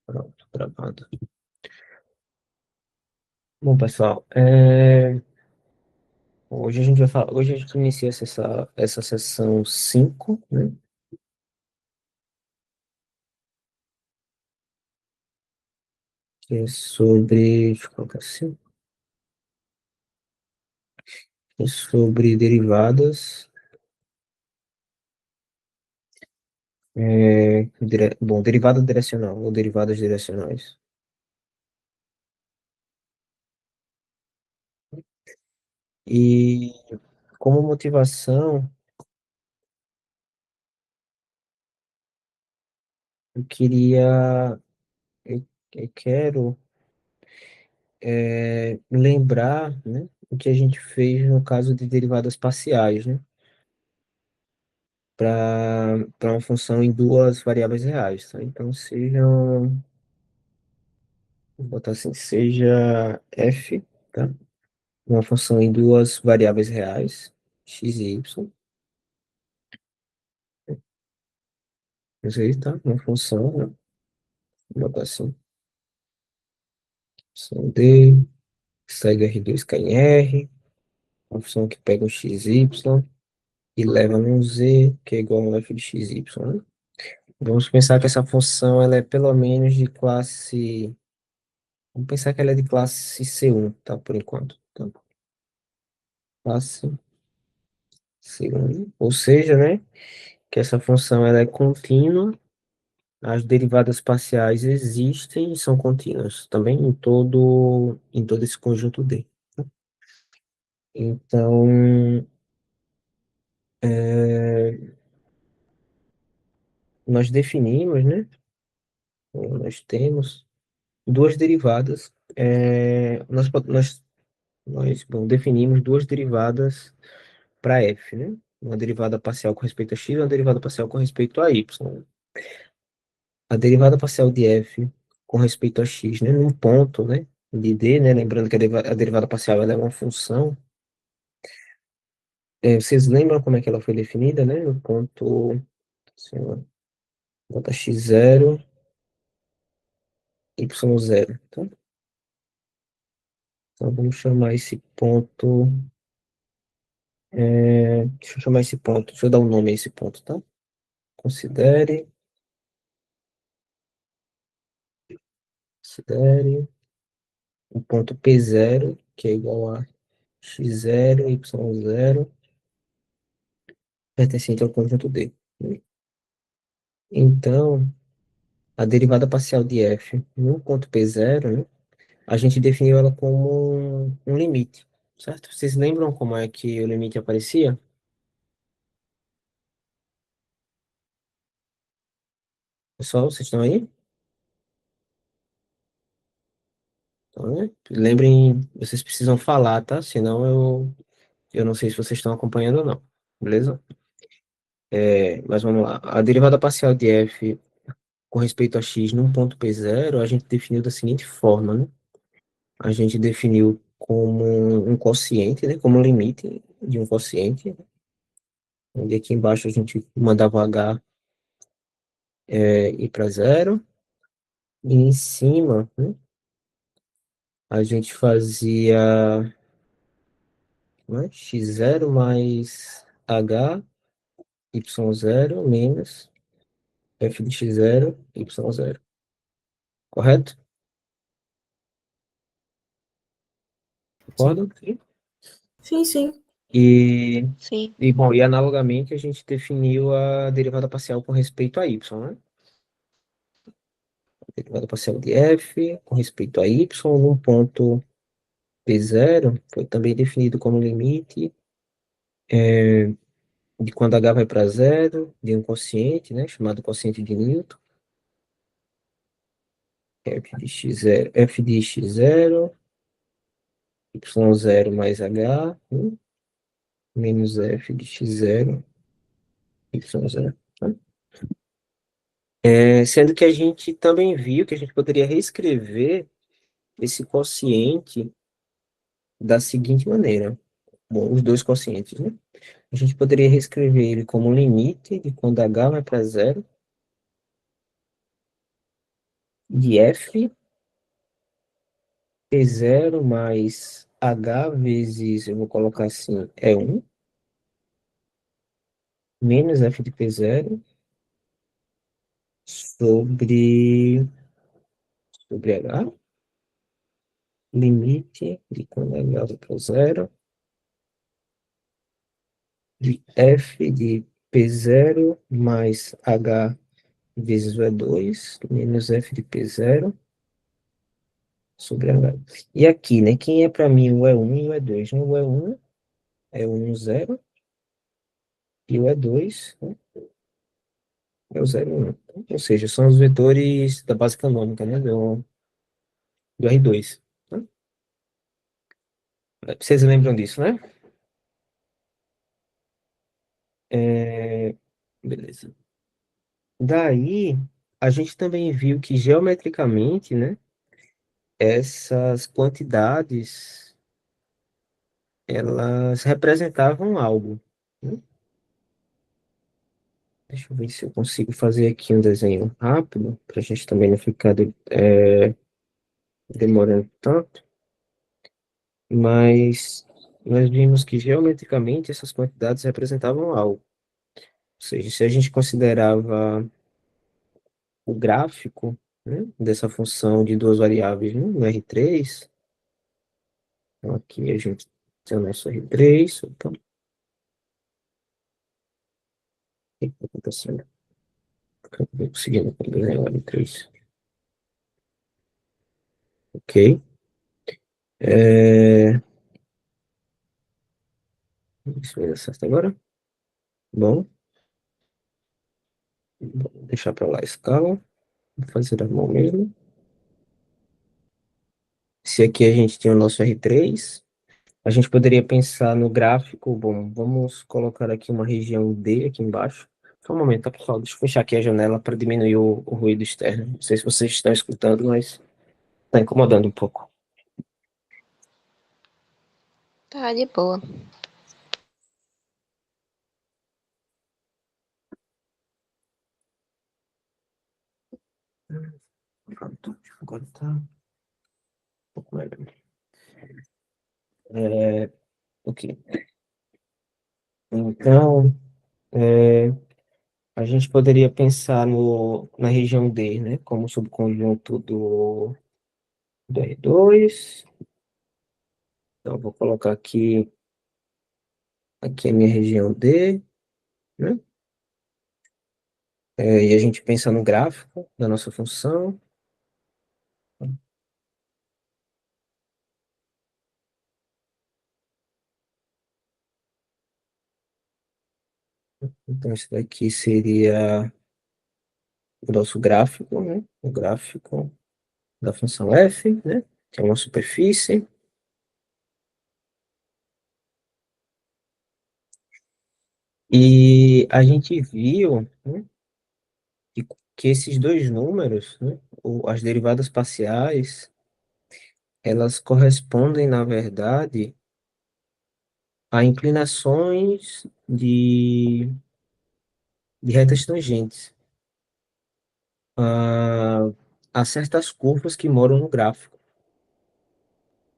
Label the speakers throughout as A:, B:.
A: Pronto, gravado. Bom, pessoal, hoje a gente vai falar, hoje a gente inicia essa sessão 5, né? Que é sobre, deixa eu colocar assim, é sobre derivadas, bom, derivada direcional ou derivadas direcionais. E como motivação, eu queria, eu quero lembrar, né, o que a gente fez no caso de derivadas parciais, né? Para uma função em duas variáveis reais, tá? Então, vou botar assim, seja f, tá? Uma função em duas variáveis reais, x e y, isso aí, tá? Uma função, né? Vou botar assim, função d, segue R2 cai em R, uma função que pega um x, y e leva num z, que é igual a um f de x, y, né? Vamos pensar que essa função, ela é pelo menos de classe, vamos pensar que ela é de classe C1, tá? Por enquanto, tá? Classe C1, ou seja, né, que essa função ela é contínua, as derivadas parciais existem e são contínuas, também em todo esse conjunto D. Então, é, nós definimos, né, nós temos duas derivadas, bom, definimos duas derivadas para f, né, uma derivada parcial com respeito a x e uma derivada parcial com respeito a y. A derivada parcial de f com respeito a x, né, num ponto, né, de d, né, lembrando que a derivada parcial ela é uma função. Vocês lembram como é que ela foi definida, né, no ponto, assim, ó, bota x0, y0, tá? Então vamos chamar esse ponto, deixa eu chamar esse ponto, deixa eu dar um nome a esse ponto, tá? Considere o ponto P0, que é igual a x0, y0, pertencente ao conjunto D. Então, a derivada parcial de f no ponto P0, né, a gente definiu ela como um limite, certo? Vocês lembram como é que o limite aparecia? Pessoal, vocês estão aí? Então, né? Lembrem, vocês precisam falar, tá? Senão eu não sei se vocês estão acompanhando ou não, beleza? Mas vamos lá. A derivada parcial de f com respeito a x num ponto P0, a gente definiu da seguinte forma, né? A gente definiu como um quociente, né? Como um limite de um quociente, onde aqui embaixo a gente mandava h ir para zero, e em cima, né, a gente fazia, né, x0 mais h, y0 menos f de x0, y0. Correto?
B: Sim.
A: Concordo? Sim.
B: Sim, sim.
A: E,
B: Sim.
A: bom, e analogamente a gente definiu a derivada parcial com respeito a y, né? Derivada parcial de f com respeito a y num ponto P0 foi também definido como limite de quando h vai para zero, de um quociente, né, chamado quociente de Newton, f de x0, y0 mais h, menos f de x0, y0. Tá? Sendo que a gente também viu que a gente poderia reescrever esse quociente da seguinte maneira. Bom, os dois quocientes, né? A gente poderia reescrever ele como limite de quando h vai para zero, de f P0 mais H vezes, eu vou colocar assim, é um menos f de P0 sobre H, limite de quando H vai para zero, de f de P0 mais H vezes o E2, menos f de P0 sobre H. E aqui, né, quem é para mim o E1 e o E2? Né? O E1 é o 1, 0, e o E2, né, é o 0, 1. Ou seja, são os vetores da base canônica, né, do R2. Né? Vocês lembram disso, né? É, beleza. Daí, a gente também viu que geometricamente, né, essas quantidades, elas representavam algo. Né? Deixa eu ver se eu consigo fazer aqui um desenho rápido, para a gente também não ficar demorando tanto. Mas nós vimos que geometricamente essas quantidades representavam algo. Ou seja, se a gente considerava o gráfico, né, dessa função de duas variáveis no R3, então aqui a gente tem o nosso R3, então, o que está acontecendo? Acabei conseguindo desenhar o R3. Ok. É... Isso vai dar certo agora? Bom, vou deixar para lá a escala, vou fazer a mão mesmo. Se aqui a gente tem o nosso R3, a gente poderia pensar no gráfico. Bom, vamos colocar aqui uma região D aqui embaixo. Só um momento, tá, pessoal? Deixa eu fechar aqui a janela para diminuir o ruído externo. Não sei se vocês estão escutando, mas está incomodando um pouco.
B: Tá de boa.
A: Pronto, agora tá um pouco melhor. É, ok. Então, é, a gente poderia pensar na região D, né, como subconjunto do R2. Então, eu vou colocar aqui a minha região D, né? E a gente pensa no gráfico da nossa função. Então, isso daqui seria o nosso gráfico, né? O gráfico da função f, né? Que é uma superfície. E a gente viu, né, que, que esses dois números, né, as derivadas parciais, elas correspondem, na verdade, a inclinações de retas tangentes a, a certas curvas que moram no gráfico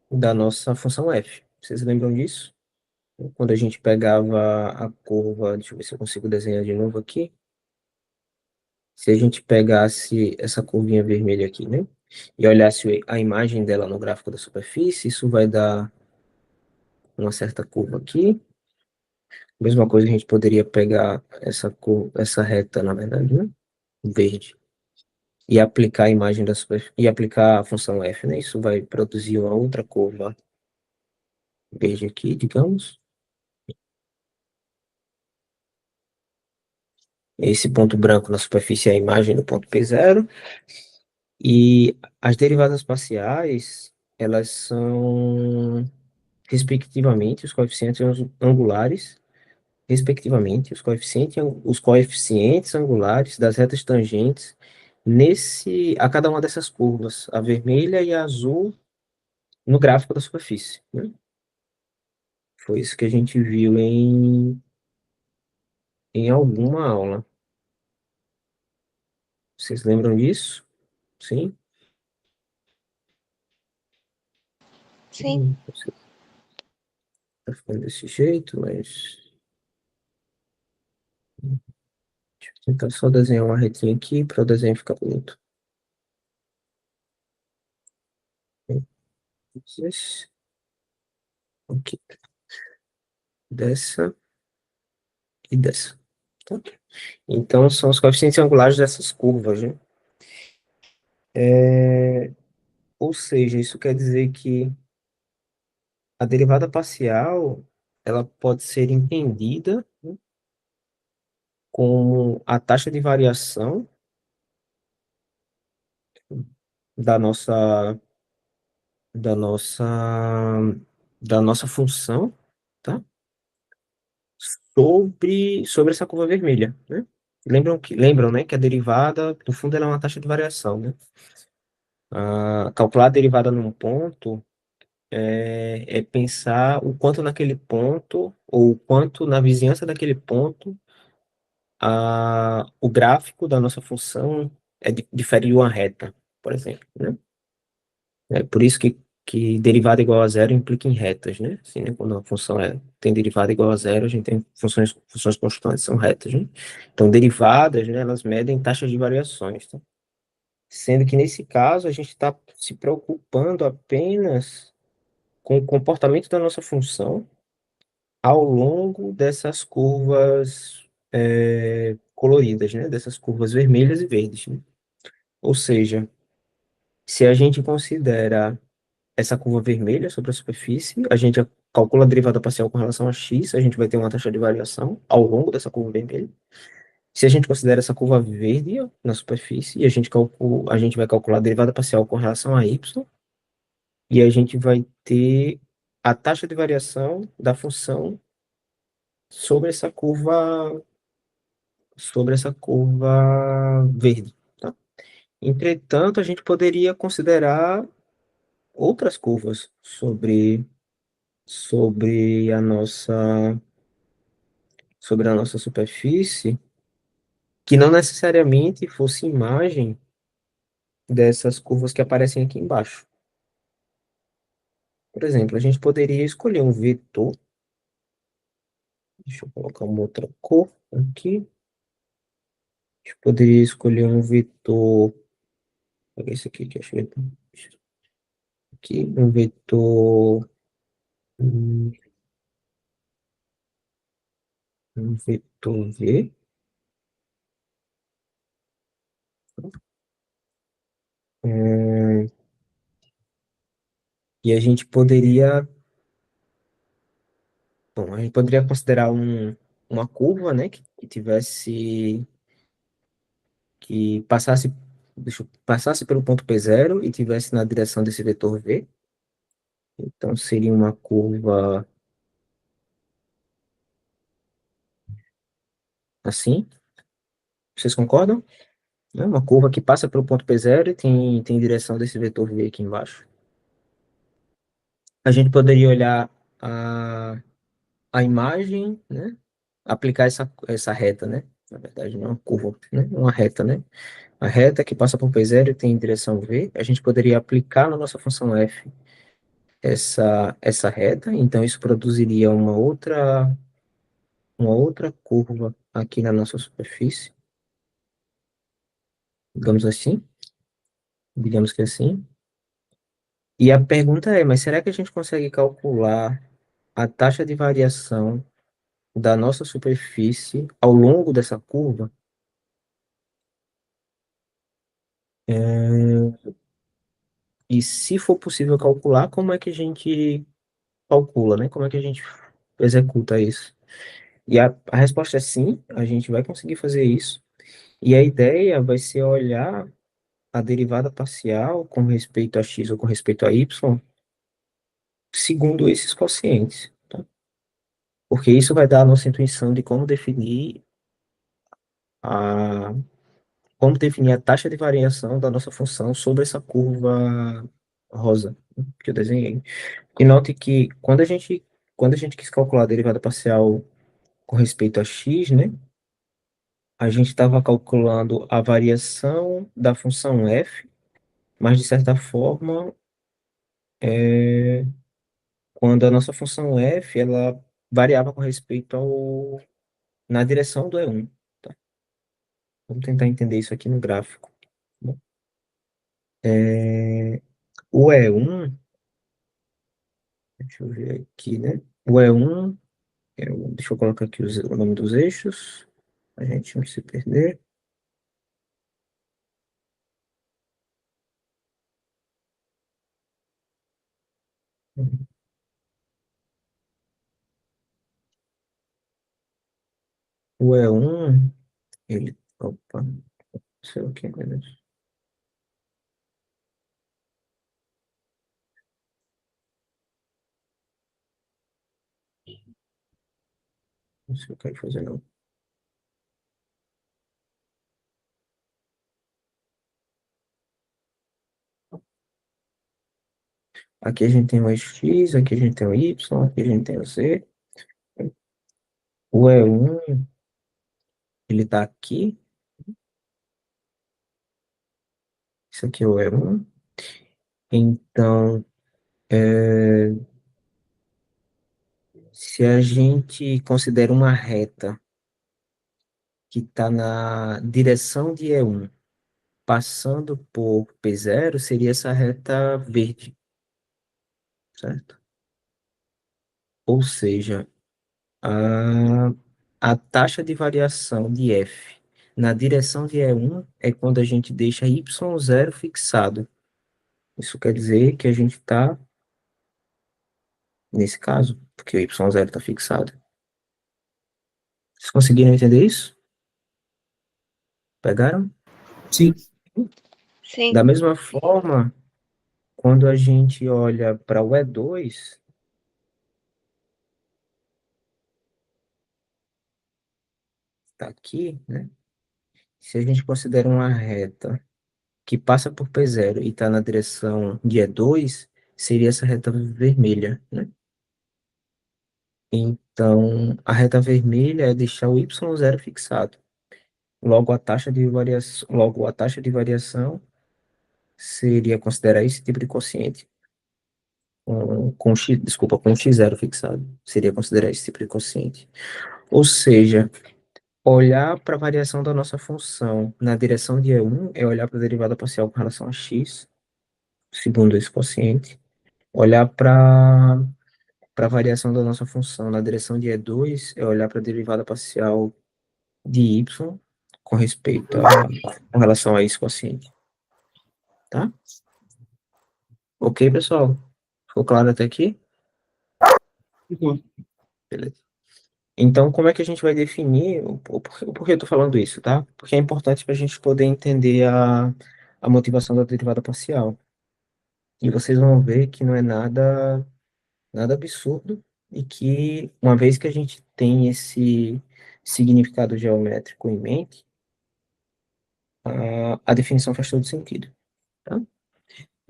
A: da nossa função f. Vocês lembram disso? Quando a gente pegava a curva, deixa eu ver se eu consigo desenhar de novo aqui. Se a gente pegasse essa curvinha vermelha aqui, né? E olhasse a imagem dela no gráfico da superfície, isso vai dar uma certa curva aqui. Mesma coisa, a gente poderia pegar essa reta, na verdade, né? Verde, e aplicar a imagem da superfície, e aplicar a função f, né? Isso vai produzir uma outra curva verde aqui, digamos. Esse ponto branco na superfície é a imagem do ponto P0. E as derivadas parciais, elas são, respectivamente, os coeficientes angulares, respectivamente, os coeficientes angulares das retas tangentes a cada uma dessas curvas, a vermelha e a azul, no gráfico da superfície, né? Foi isso que a gente viu em alguma aula. Vocês lembram disso? Sim?
B: Sim,
A: Você tá ficando desse jeito, mas deixa eu tentar só desenhar uma retinha aqui para o desenho ficar bonito. Isso, aqui, dessa e dessa. Tá? Então, são os coeficientes angulares dessas curvas, né? Ou seja, isso quer dizer que a derivada parcial, ela pode ser entendida, né, como a taxa de variação da nossa, da nossa, da nossa função, tá? Sobre essa curva vermelha, né? Lembram, né, que a derivada, no fundo, ela é uma taxa de variação, né? Calcular a derivada num ponto é pensar o quanto naquele ponto, ou o quanto na vizinhança daquele ponto, o gráfico da nossa função difere de uma reta, por exemplo, né? É por isso que derivada igual a zero implica em retas, né? Assim, né? Quando a função tem derivada igual a zero, a gente tem funções constantes, são retas, né? Então, derivadas, né, elas medem taxas de variações, tá? Sendo que, nesse caso, a gente está se preocupando apenas com o comportamento da nossa função ao longo dessas curvas coloridas, né? Dessas curvas vermelhas e verdes, né? Ou seja, se a gente considera essa curva vermelha sobre a superfície, a gente calcula a derivada parcial com relação a x, a gente vai ter uma taxa de variação ao longo dessa curva vermelha. Se a gente considera essa curva verde na superfície, a gente vai calcular a derivada parcial com relação a y, e a gente vai ter a taxa de variação da função sobre essa curva verde, tá? Entretanto, a gente poderia considerar outras curvas sobre a nossa superfície, que não necessariamente fosse imagem dessas curvas que aparecem aqui embaixo. Por exemplo, a gente poderia escolher um vetor. Deixa eu colocar uma outra cor aqui. A gente poderia escolher um vetor. Vou pegar esse aqui que eu achei aqui, um vetor. hum, Um vetor V. hum, E a gente poderia. Bom, a gente poderia considerar uma curva, né, que tivesse. Que passasse, passasse pelo ponto P0 e tivesse na direção desse vetor V. Então, seria uma curva assim. Vocês concordam? É uma curva que passa pelo ponto P0 e tem direção desse vetor V aqui embaixo. A gente poderia olhar a imagem, né? Aplicar essa reta, né? Na verdade, não é uma curva, né? É uma reta, né? A reta que passa por P0 e tem direção V. A gente poderia aplicar na nossa função f essa reta. Então, isso produziria uma outra curva aqui na nossa superfície, digamos assim, digamos que assim. E a pergunta é, mas será que a gente consegue calcular a taxa de variação da nossa superfície ao longo dessa curva? E se for possível calcular, como é que a gente calcula, né? Como é que a gente executa isso? E a resposta é sim, a gente vai conseguir fazer isso. E a ideia vai ser olhar a derivada parcial com respeito a x ou com respeito a y, segundo esses quocientes, tá? Porque isso vai dar a nossa intuição de a, como definir a taxa de variação da nossa função sobre essa curva rosa, né, que eu desenhei. E note que quando a gente quis calcular a derivada parcial com respeito a x, né, a gente estava calculando a variação da função f, mas de certa forma quando a nossa função f, ela variava com respeito na direção do E1. Tá? Vamos tentar entender isso aqui no gráfico. Bom, o E1, deixa eu ver aqui, né? O E1, deixa eu colocar aqui o nome dos eixos, a gente não se perder. O E1, opa, não sei o que, meu Deus. Não sei o que eu quero fazer, não. Aqui a gente tem o X, aqui a gente tem o Y, aqui a gente tem o Z. O E1, ele tá aqui. Isso aqui é o E1. Então, é, se a gente considera uma reta que está na direção de E1, passando por P0, seria essa reta verde, certo? Ou seja, a, a taxa de variação de F na direção de E1 é quando a gente deixa Y0 fixado. Isso quer dizer que a gente está nesse caso, porque o Y0 está fixado. Vocês conseguiram entender isso? Pegaram?
C: Sim.
A: Da
B: Sim.
A: mesma forma, quando a gente olha para o E2, está aqui, né? Se a gente considera uma reta que passa por P0 e está na direção de E2, seria essa reta vermelha, né? Então, a reta vermelha é deixar o Y0 fixado. Logo, a taxa de variação seria considerar esse tipo de quociente. Com X, desculpa, com X0 fixado. Seria considerar esse tipo de quociente. Ou seja, olhar para a variação da nossa função na direção de E1 é olhar para a derivada parcial com relação a x, segundo esse quociente. Olhar para a variação da nossa função na direção de E2 é olhar para a derivada parcial de y com relação a esse quociente. Tá? Ok, pessoal? Ficou claro até aqui? Beleza. Então, como é que a gente vai definir o porquê eu estou falando isso, tá? Porque é importante para a gente poder entender a motivação da derivada parcial. E vocês vão ver que não é nada absurdo e que, uma vez que a gente tem esse significado geométrico em mente, a definição faz todo sentido, tá?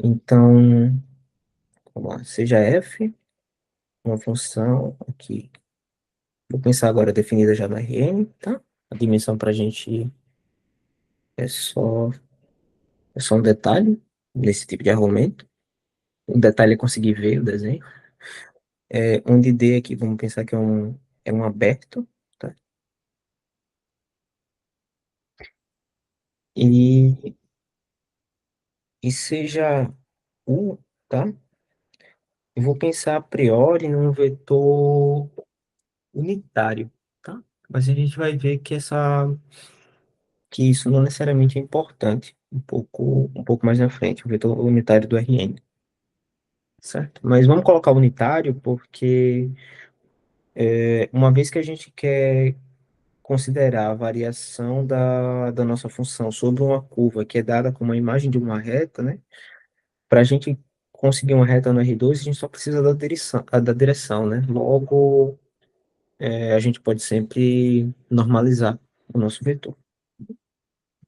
A: Então, vamos lá, seja f uma função aqui. Vou pensar agora definida já no Rn, tá? A dimensão para a gente é só, é só um detalhe nesse tipo de argumento. O detalhe é conseguir ver o desenho. Onde D aqui, vamos pensar que é um aberto, tá? E, e seja U, tá? Eu vou pensar a priori num vetor unitário, tá? Mas a gente vai ver que isso não necessariamente é importante, um pouco mais na frente, o vetor unitário do Rn, certo? Mas vamos colocar unitário porque uma vez que a gente quer considerar a variação da nossa função sobre uma curva que é dada como a imagem de uma reta, né? Para a gente conseguir uma reta no R2, a gente só precisa da direção, né? Logo, a gente pode sempre normalizar o nosso vetor.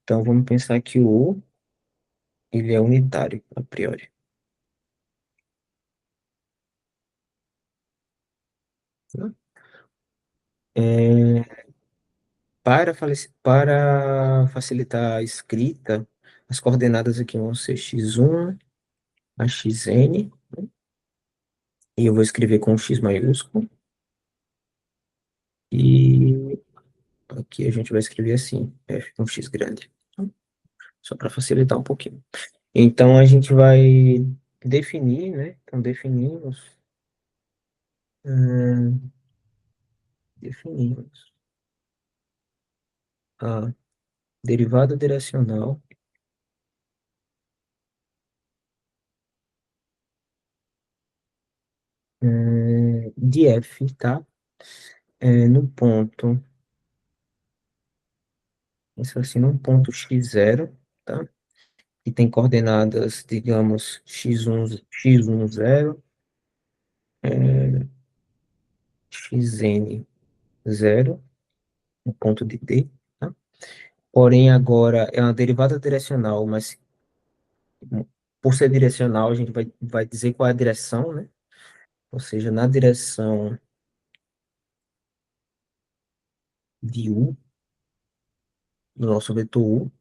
A: Então, vamos pensar que o U, ele é unitário, a priori. Né? É, para facilitar a escrita, as coordenadas aqui vão ser x1 a xn, E eu vou escrever com X maiúsculo. E aqui a gente vai escrever assim, F com X grande. Só para facilitar um pouquinho. Então a gente vai definir, né? Então hum, definimos a derivada direcional de f, tá? No ponto, isso assim, num ponto x0, tá? Que tem coordenadas, digamos, x1, 0, xn, 0, no ponto de D, tá? Porém, agora é uma derivada direcional, mas por ser direcional, a gente vai dizer qual é a direção, né? Ou seja, na direção de U, do nosso vetor U,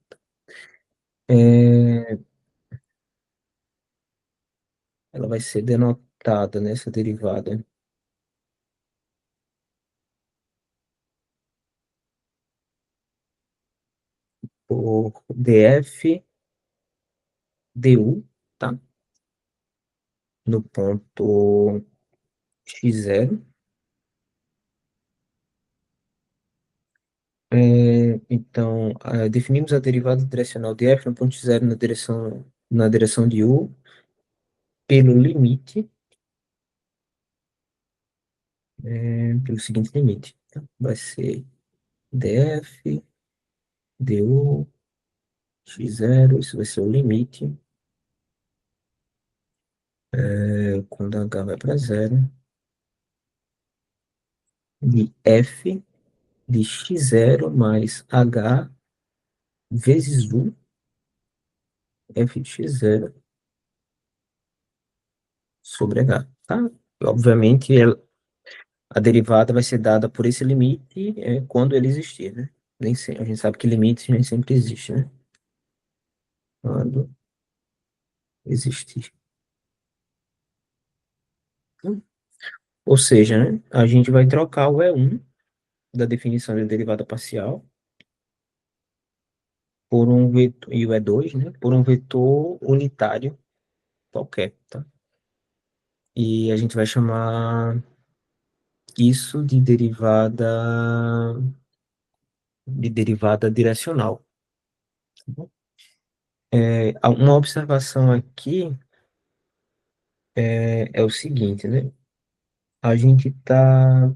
A: é, ela vai ser denotada nessa derivada por df du, tá? No ponto x0. Então, definimos a derivada direcional de f no ponto x0 na direção de u pelo limite, pelo seguinte limite, tá? Vai ser df du x0, isso vai ser o limite, quando h vai para zero, de f de x0 mais h vezes u, f de x0 sobre h, tá? Obviamente, a derivada vai ser dada por esse limite quando ele existir, né? Nem sempre, a gente sabe que limite nem sempre existe, né? Quando existir. Ou seja, né, a gente vai trocar o E1 da definição de derivada parcial por um vetor, e o E2, né, por um vetor unitário qualquer, tá? E a gente vai chamar isso de derivada direcional, tá bom? Uma observação aqui é o seguinte, né? A gente está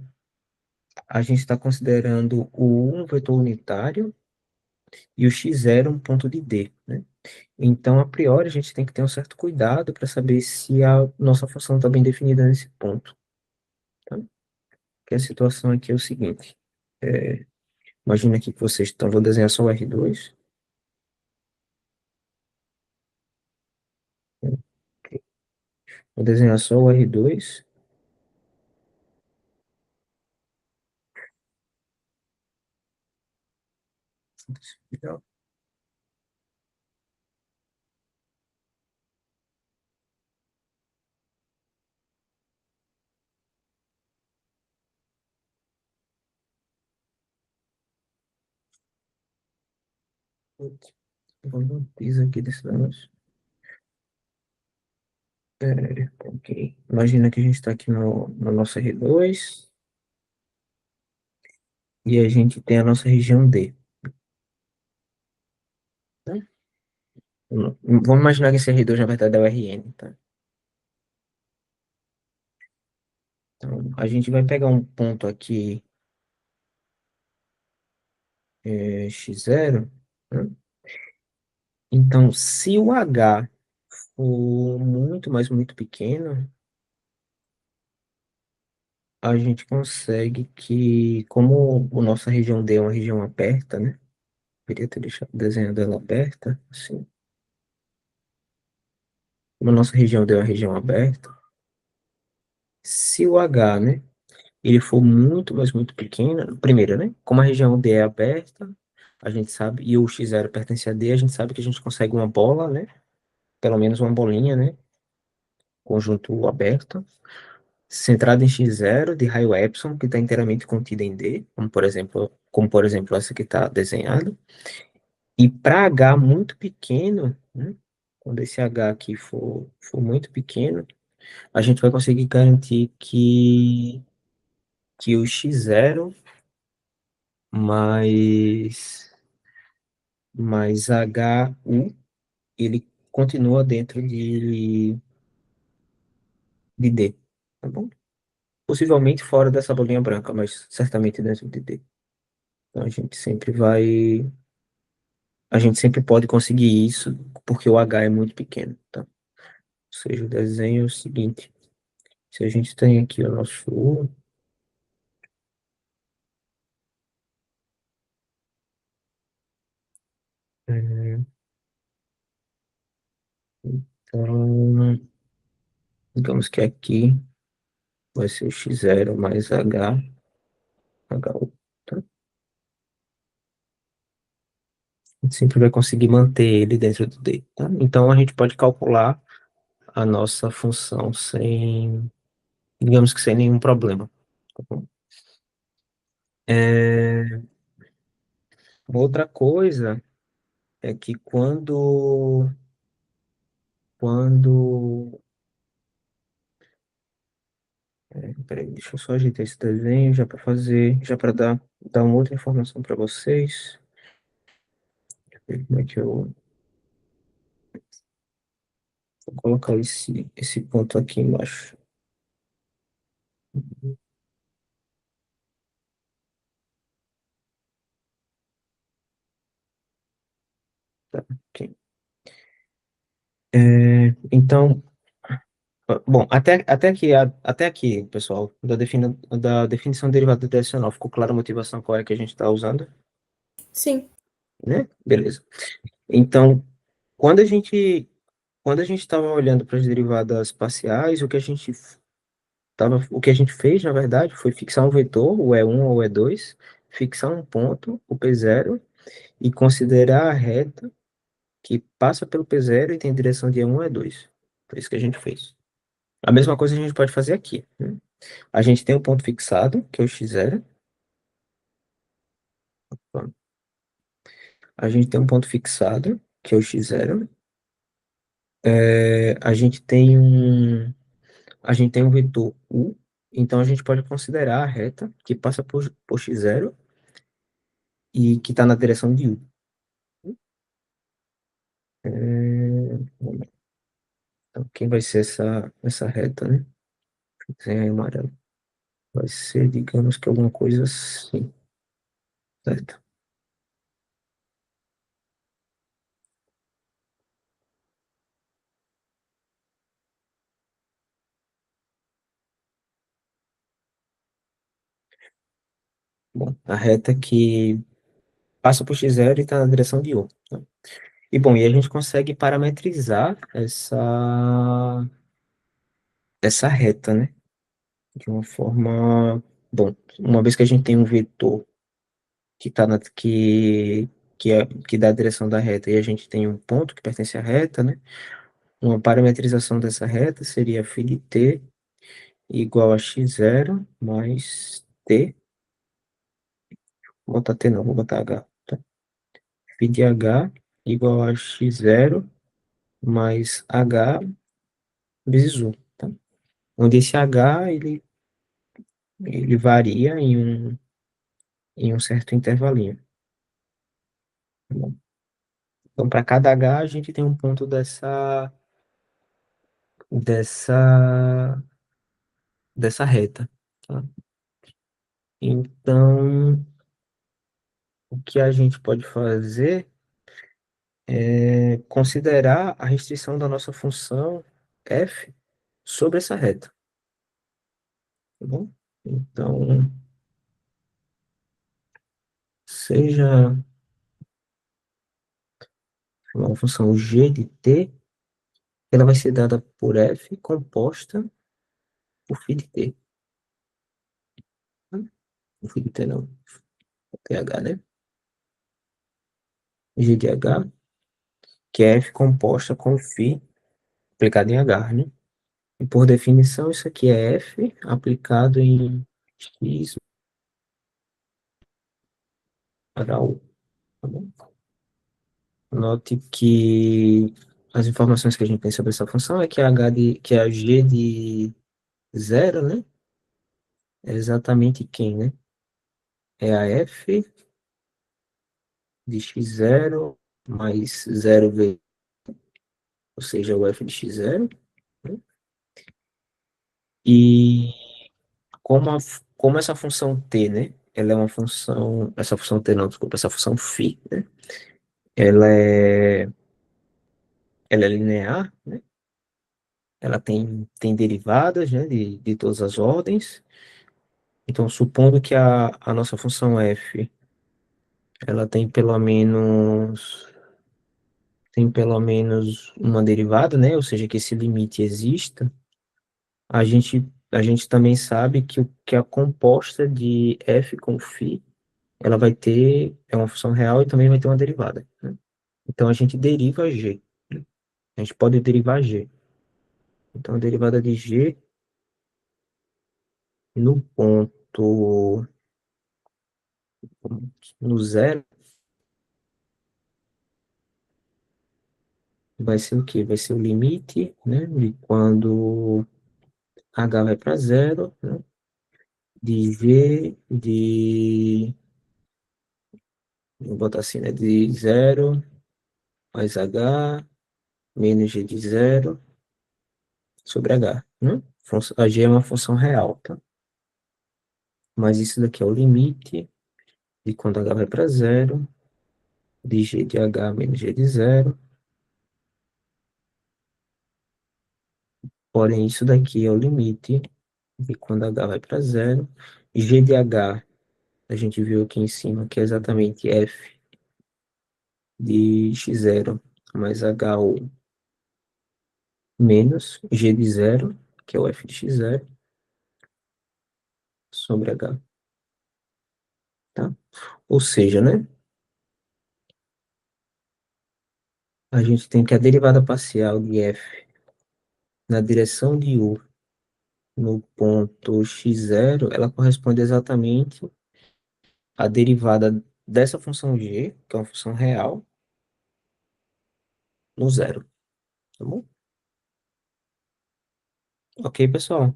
A: a gente está considerando o um vetor unitário e o x0 um ponto de D, né? Então, a priori, a gente tem que ter um certo cuidado para saber se a nossa função está bem definida nesse ponto, tá? Que a situação aqui é o seguinte. Imagina aqui que vocês estão, vou desenhar só o R2. Vou desenhar só o R2. Vou dar um piso aqui desse negócio. Ok. Imagina que a gente está aqui no nosso R2 e a gente tem a nossa região D, tá? Vamos imaginar que esse R2 na verdade é o Rn, tá? Então, a gente vai pegar um ponto aqui, x0, né? Então, se o h for muito, mas muito pequeno, a gente consegue que, como a nossa região D é uma região aberta, né? Queria ter deixado desenhado ela aberta, assim. Como a nossa região D é uma região aberta, se o h, né, ele for muito, mas muito pequeno, primeiro, né? Como a região D é aberta, a gente sabe, e o x0 pertence a D, a gente sabe que a gente consegue uma bola, né? Pelo menos uma bolinha, né? Conjunto aberto. centrada em x0 de raio epsilon, que está inteiramente contida em D, como por exemplo essa que está desenhada. E para H muito pequeno, né, quando esse H aqui for muito pequeno, a gente vai conseguir garantir que o x0 mais HU, ele continua dentro de D, tá bom? Possivelmente fora dessa bolinha branca, mas certamente dentro de D. Então a gente sempre pode conseguir isso porque o H é muito pequeno, tá? Ou seja, o desenho é o seguinte: se a gente tem aqui o nosso, é, então, digamos que aqui vai ser o x0 mais HU, tá? A gente sempre vai conseguir manter ele dentro do D, tá? Então a gente pode calcular a nossa função digamos que sem nenhum problema, tá bom? É, outra coisa é que quando, peraí, deixa eu só ajeitar esse desenho já para já para dar uma outra informação para vocês. Deixa eu ver como é que eu vou colocar esse ponto aqui embaixo. Tá, ok. Então, bom, até aqui, pessoal, da definição derivada direcional, ficou clara a motivação qual é que a gente está usando,
C: Sim.
A: né? Beleza. Então, quando a gente quando a gente estava olhando para as derivadas parciais, o que a gente fez, na verdade, foi fixar um vetor, o E1 ou o E2, fixar um ponto, o P0, e considerar a reta que passa pelo P0 e tem direção de E1 ou E2. Foi isso que a gente fez. A mesma coisa a gente pode fazer aqui, né? A gente tem um ponto fixado, que é o x0. A gente tem um ponto fixado, que é o x0. A gente tem um vetor u, então a gente pode considerar a reta que passa por x0 e que está na direção de u. Então, quem vai ser essa reta, né? Desenhar em amarelo. Vai ser, digamos que alguma coisa assim, certo? Bom, a reta que passa por x0 e está na direção de u, tá? E bom, e a gente consegue parametrizar essa reta, né? De uma forma, bom, uma vez que a gente tem um vetor que tá que dá a direção da reta e a gente tem um ponto que pertence à reta, né? Uma parametrização dessa reta seria φ de t igual a x0 mais t, vou botar t não, vou botar h, tá? Φ de h igual a x0 mais h vezes u, tá? Onde esse h, ele varia em um certo intervalinho, tá bom? Então, para cada h, a gente tem um ponto dessa, dessa reta, tá? Então, o que a gente pode fazer é considerar a restrição da nossa função f sobre essa reta, tá bom? Então, seja uma função g de t, ela vai ser dada por f composta por φ de t, tá? Por φ de t não, ph, né? G de h, que é f composta com φ aplicado em h, né? E por definição, isso aqui é f aplicado em x para u, tá bom? Note que as informações que a gente tem sobre essa função é que que a g de zero, né? É exatamente quem, né? É a f de x0 mais zero vezes, ou seja, o f de x0, né? E como essa função t, né? Ela é uma função, essa função t não, desculpa, essa função φ, né? Ela é, ela é linear, né? Ela tem derivadas, né, de todas as ordens. Então, supondo que a nossa função f, ela tem pelo menos uma derivada, né? Ou seja, que esse limite exista, a gente também sabe que a composta de f com φ, ela vai ter, é uma função real e também vai ter uma derivada, né? Então, a gente deriva g, né? A gente pode derivar g. Então, a derivada de g no ponto, no zero, vai ser o quê? Vai ser o limite, né, de quando h vai para zero, né, de g de, vou botar assim, né, de zero mais h menos g de zero sobre h, né? A g é uma função real, tá? Mas isso daqui é o limite de quando h vai para zero, de g de h menos g de zero, porém isso daqui é o limite de quando h vai para zero, g de h, a gente viu aqui em cima, que é exatamente f de x0 mais HU menos g de zero, que é o f de x0, sobre h, tá? Ou seja, né, a gente tem que a derivada parcial de f na direção de u no ponto x0, ela corresponde exatamente à derivada dessa função g, que é uma função real, no zero, tá bom? Ok, pessoal?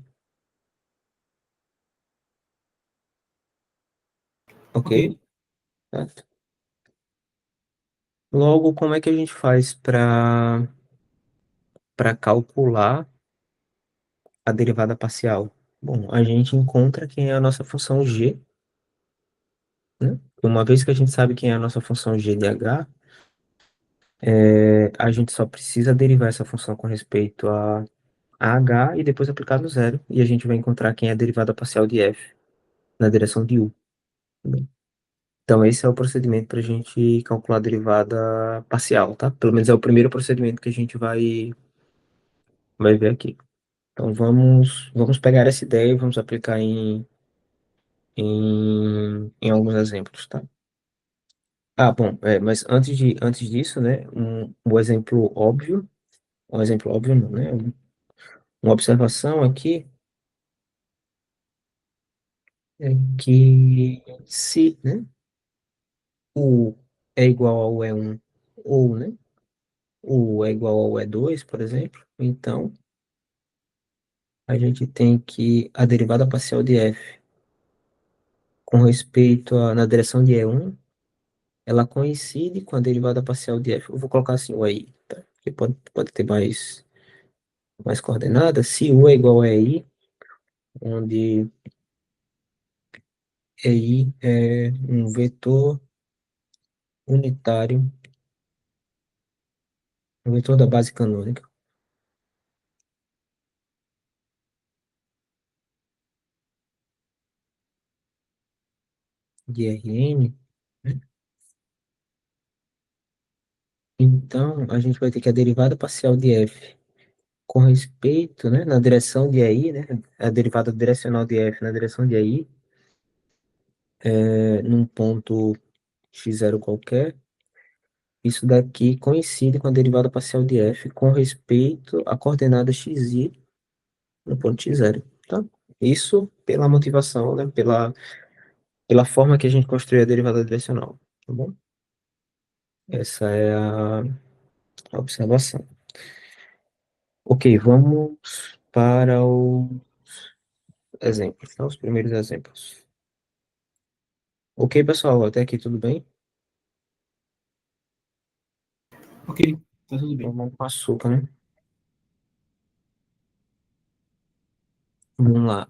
A: Ok? Certo. Logo, como é que a gente faz para calcular a derivada parcial? Bom, a gente encontra quem é a nossa função g, né? Uma vez que a gente sabe quem é a nossa função g de h, a gente só precisa derivar essa função com respeito a h e depois aplicar no zero, e a gente vai encontrar quem é a derivada parcial de f na direção de u. Tá bem? Então, esse é o procedimento para a gente calcular a derivada parcial, tá? Pelo menos é o primeiro procedimento que a gente vai ver aqui. Então, vamos pegar essa ideia e vamos aplicar em alguns exemplos, tá? Ah, bom, mas antes disso, né, um exemplo óbvio não, né, uma observação aqui é que se, né, o é igual ao E1 ou, né, o é igual ao E2, por exemplo, então a gente tem que a derivada parcial de f com respeito na direção de E1, ela coincide com a derivada parcial de f. Eu vou colocar assim o EI, tá? Porque pode ter mais coordenadas. Se U é igual a EI, onde EI é um vetor unitário, um vetor da base canônica de Rn, né? Então, a gente vai ter que a derivada parcial de f com respeito, né, na direção de EI, né, a derivada direcional de f na direção de EI, num ponto x0 qualquer, isso daqui coincide com a derivada parcial de f com respeito à coordenada xi no ponto x0, tá? Isso pela motivação, né? Pela forma que a gente construiu a derivada direcional, tá bom? Essa é a observação. Ok, vamos para os exemplos, tá? Os primeiros exemplos. Ok, pessoal, até aqui tudo bem?
C: Ok, tá tudo bem.
A: Vamos com açúcar, né? Vamos lá.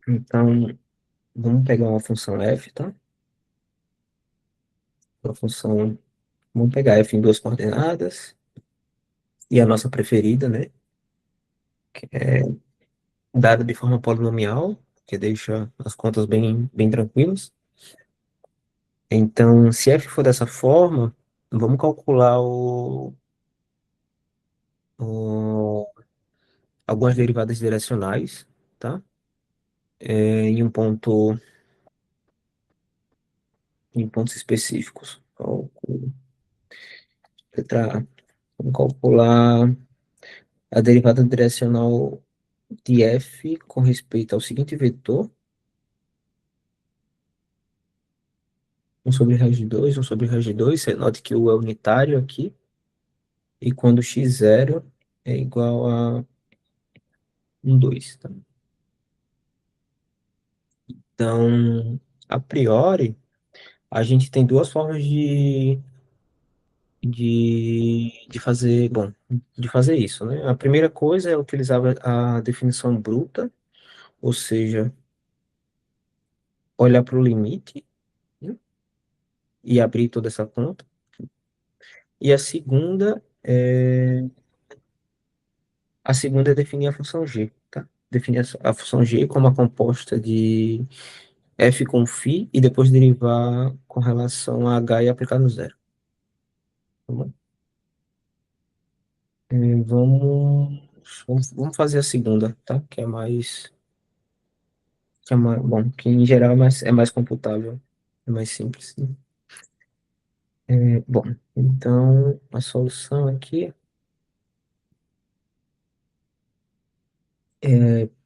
A: Então, vamos pegar uma função f, tá? Uma função, vamos pegar f em duas coordenadas e a nossa preferida, né? Que é dada de forma polinomial, que deixa as contas bem tranquilas. Então, se f for dessa forma, vamos calcular o- algumas derivadas direcionais, tá? Em um ponto, em pontos específicos. Letra A. Vamos calcular a derivada direcional de f com respeito ao seguinte vetor, 1 sobre raiz de 2, 1 sobre raiz de 2. Você note que o é unitário aqui, e quando x0 é igual a 1, 2, tá? Então, a priori, a gente tem duas formas de fazer, bom, de fazer isso, né? A primeira coisa é utilizar a definição bruta, ou seja, olhar para o limite, né? E abrir toda essa conta. E a segunda é definir a função g, tá? Definir a função g como a composta de f com φ e depois derivar com relação a h e aplicar no zero. Tá bom? Vamos fazer a segunda, tá? Bom, que em geral é mais computável, é mais simples, né? Bom, então a solução aqui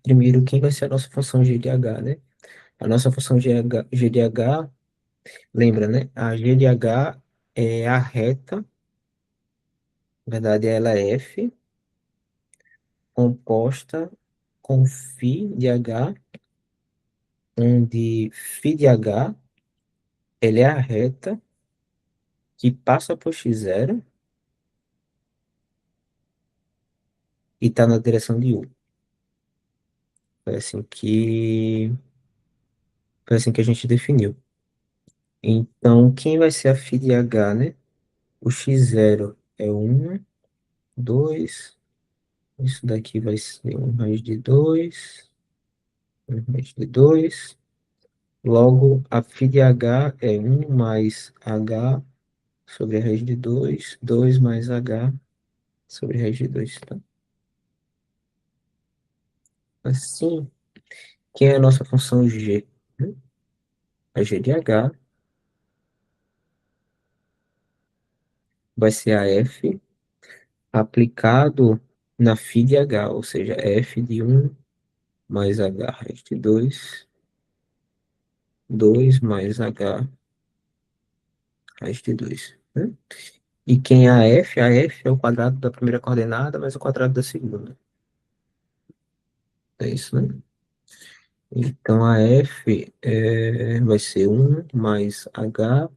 A: primeiro, quem vai ser a nossa função g de h, né? A nossa função g de h, lembra, né? A g de h é a reta, na verdade ela é f, composta com φ de h, onde φ de h, ele é a reta que passa por x0 e está na direção de u. Foi assim que, foi assim que a gente definiu. Então, quem vai ser a φ de h, né? O x0 é 1, 2, isso daqui vai ser 1 raiz de 2, 1 raiz de 2. Logo, a φ de h é 1 mais h sobre a raiz de 2, 2 mais h sobre a raiz de 2, tá? Assim, quem é a nossa função g, né? A g de h vai ser a f aplicado na φ de h, ou seja, f de 1 mais h raiz de 2, 2 mais h raiz de 2, né? E quem é a f? A f é o quadrado da primeira coordenada mais o quadrado da segunda. É isso, né? Então, a f vai ser 1 mais h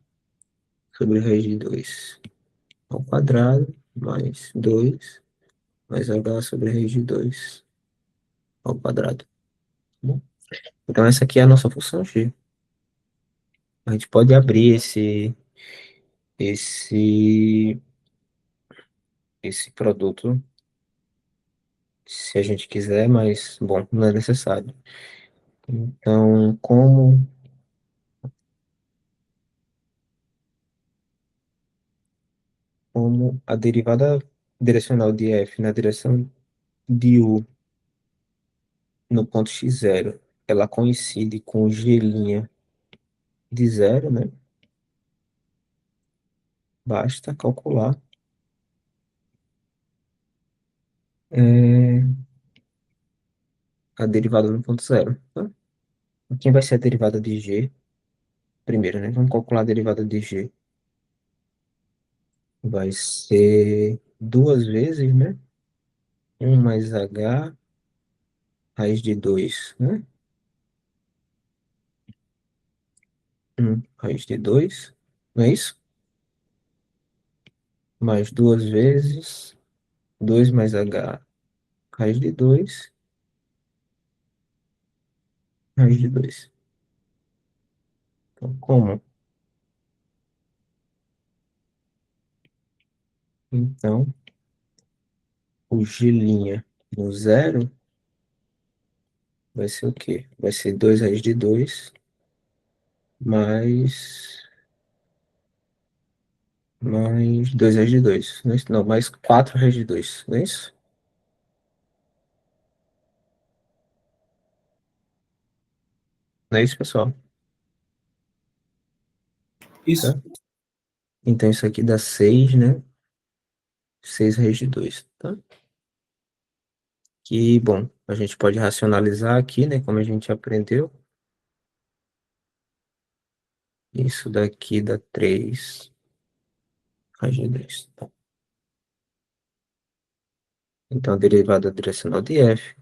A: sobre raiz de 2 ao quadrado, mais 2 mais h sobre raiz de 2 ao quadrado. Tá bom? Então, essa aqui é a nossa função g. A gente pode abrir esse, esse produto se a gente quiser, mas, bom, não é necessário. Então, como a derivada direcional de f na direção de u no ponto x0, ela coincide com g' de zero, né? Basta calcular é a derivada do ponto zero, tá? Quem vai ser a derivada de g? Primeiro, né? Vamos calcular a derivada de g. Vai ser duas vezes, né? Um mais h raiz de 2, né? Raiz de 2, não é isso? Mais duas vezes 2 mais h raiz de 2 raiz de 2. Então, como? Então, o g' no zero vai ser o quê? Vai ser 2 raiz de 2 mais, mais 2 raiz de 2. Não, é isso? Não, mais 4 raiz de 2, não é isso? Não é isso, pessoal?
C: Isso.
A: Tá? Então, isso aqui dá 6, né? 6 raiz de 2, tá? Que, bom, a gente pode racionalizar aqui, né? Como a gente aprendeu. Isso daqui dá 3 raiz de 2, tá? Então, a derivada direcional de f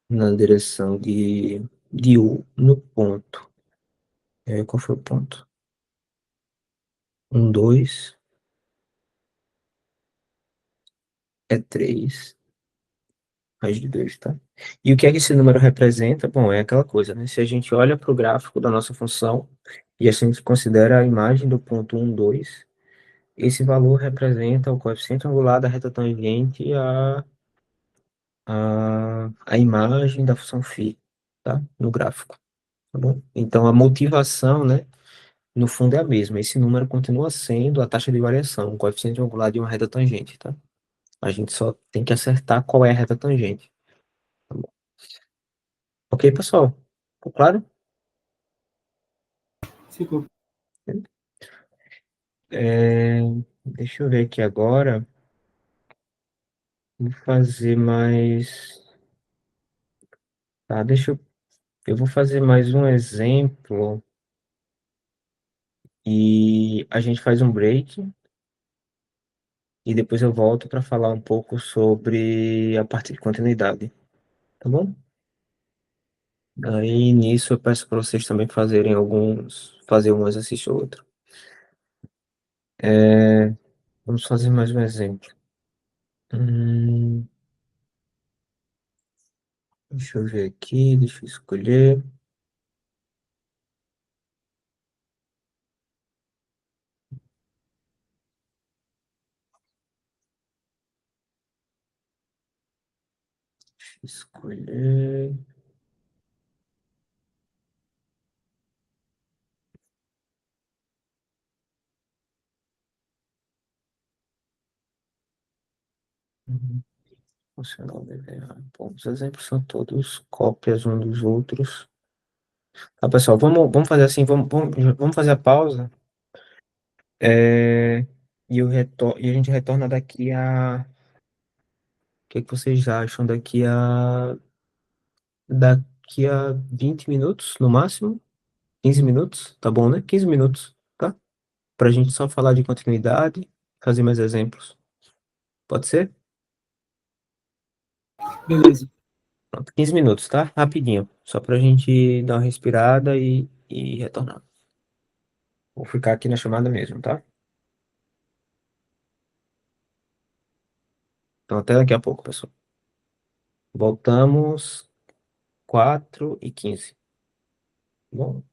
A: na direção de u no ponto. Qual foi o ponto? 1, 2, é 3 raiz de 2, tá? E o que é que esse número representa? Bom, é aquela coisa, né? Se a gente olha para o gráfico da nossa função e a gente considera a imagem do ponto 1, 2, esse valor representa o coeficiente angular da reta tangente a imagem da função φ, tá? No gráfico, tá bom? Então, a motivação, né? No fundo é a mesma. Esse número continua sendo a taxa de variação, o coeficiente angular de uma reta tangente, tá? A gente só tem que acertar qual é a reta tangente. Ok, pessoal? Ficou claro?
C: Ficou.
A: É, deixa eu ver aqui agora. Vou fazer mais. Tá, eu vou fazer mais um exemplo e a gente faz um break e depois eu volto para falar um pouco sobre a parte de continuidade, tá bom? Aí nisso eu peço para vocês também fazer um exercício ou outro. É, vamos fazer mais um exemplo. Hum, deixa eu ver aqui, deixa eu escolher. Escolher. Uhum. Funcional DVA. Bom, os exemplos são todos cópias um dos outros. Tá, pessoal, vamos fazer assim, vamos fazer a pausa. É, e a gente retorna daqui a. O que é que vocês acham? Daqui a 20 minutos, no máximo? 15 minutos? Tá bom, né? 15 minutos, tá? Pra gente só falar de continuidade, fazer mais exemplos. Pode ser?
C: Beleza.
A: Pronto, 15 minutos, tá? Rapidinho. Só pra gente dar uma respirada e retornar. Vou ficar aqui na chamada mesmo, tá? Então, até daqui a pouco, pessoal. Voltamos 4h15. Bom.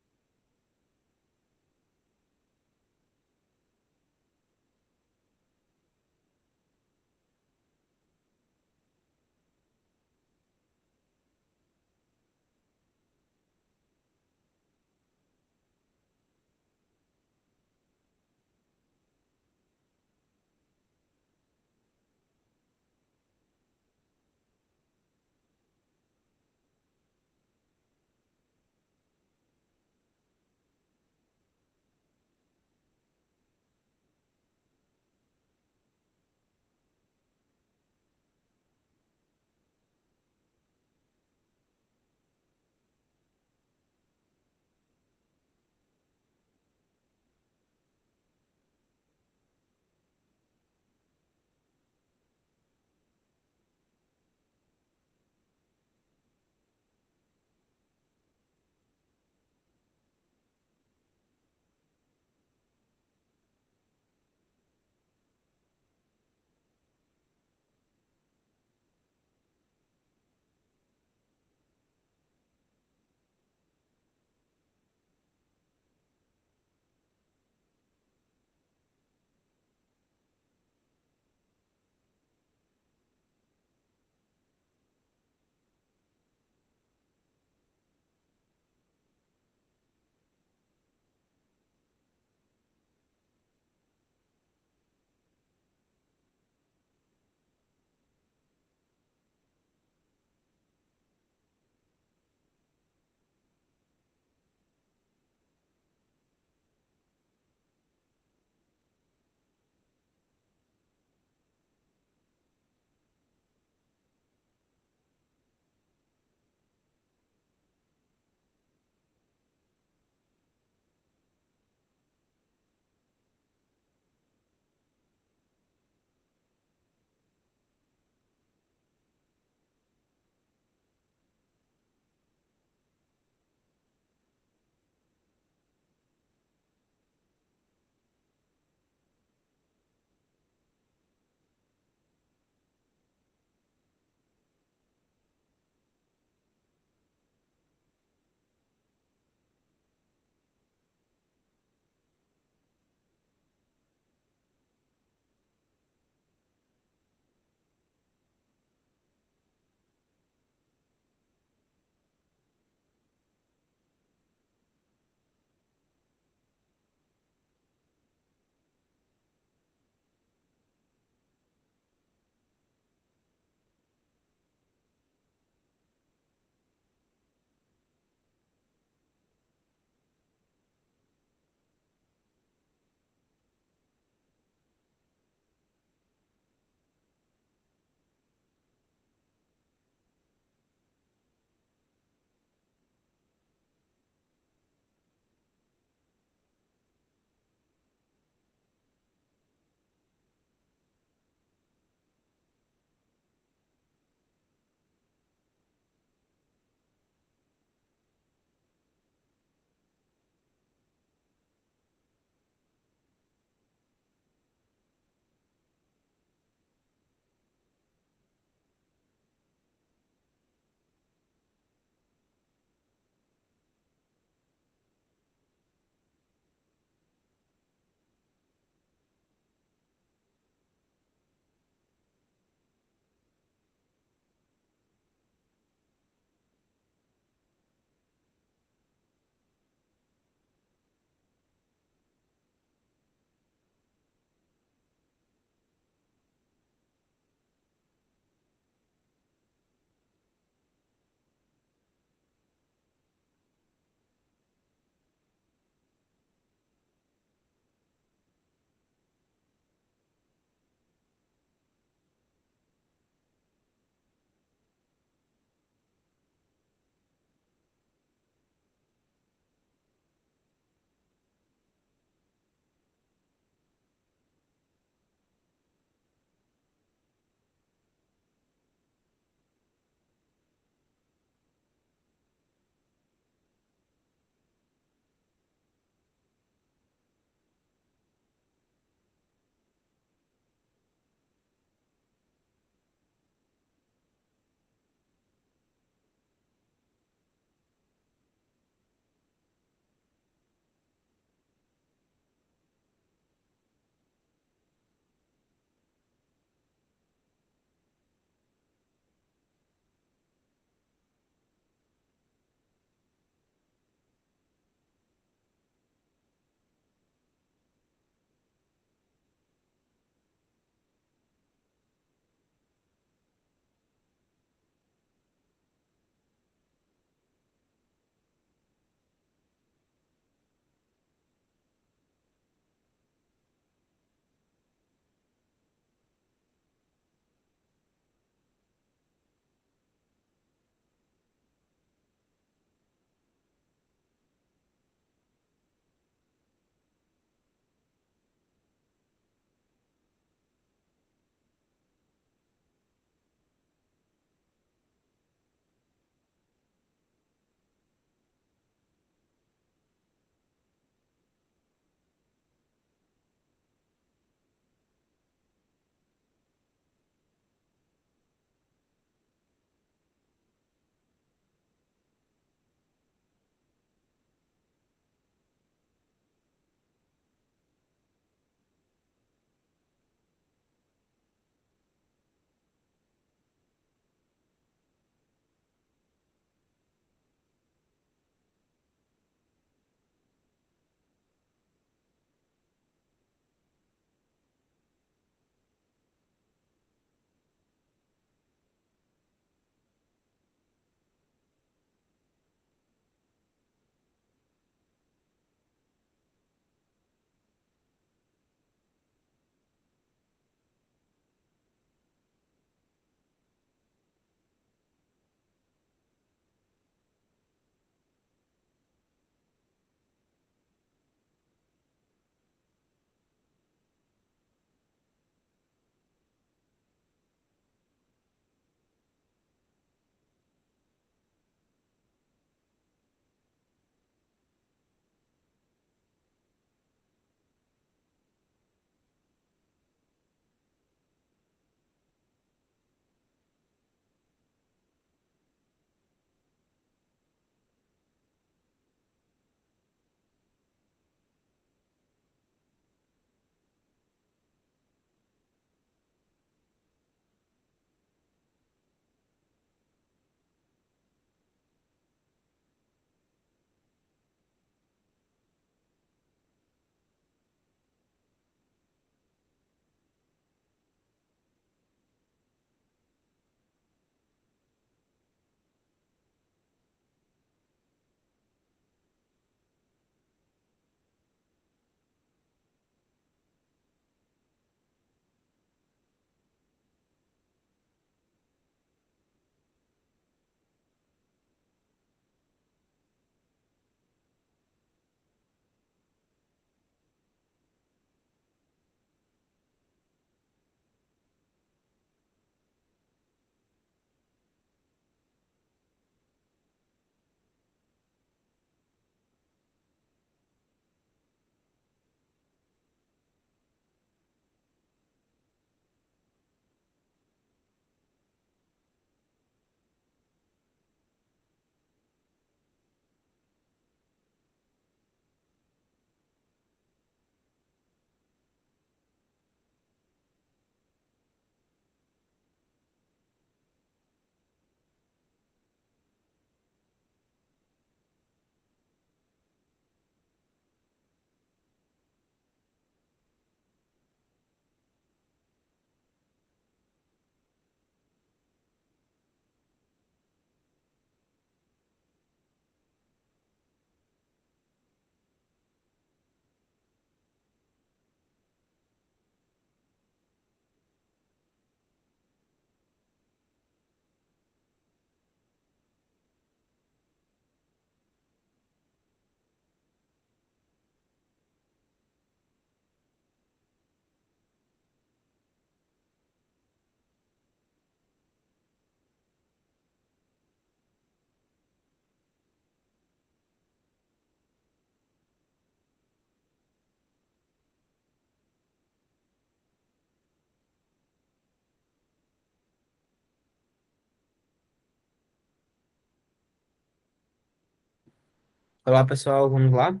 A: Olá, pessoal, vamos lá?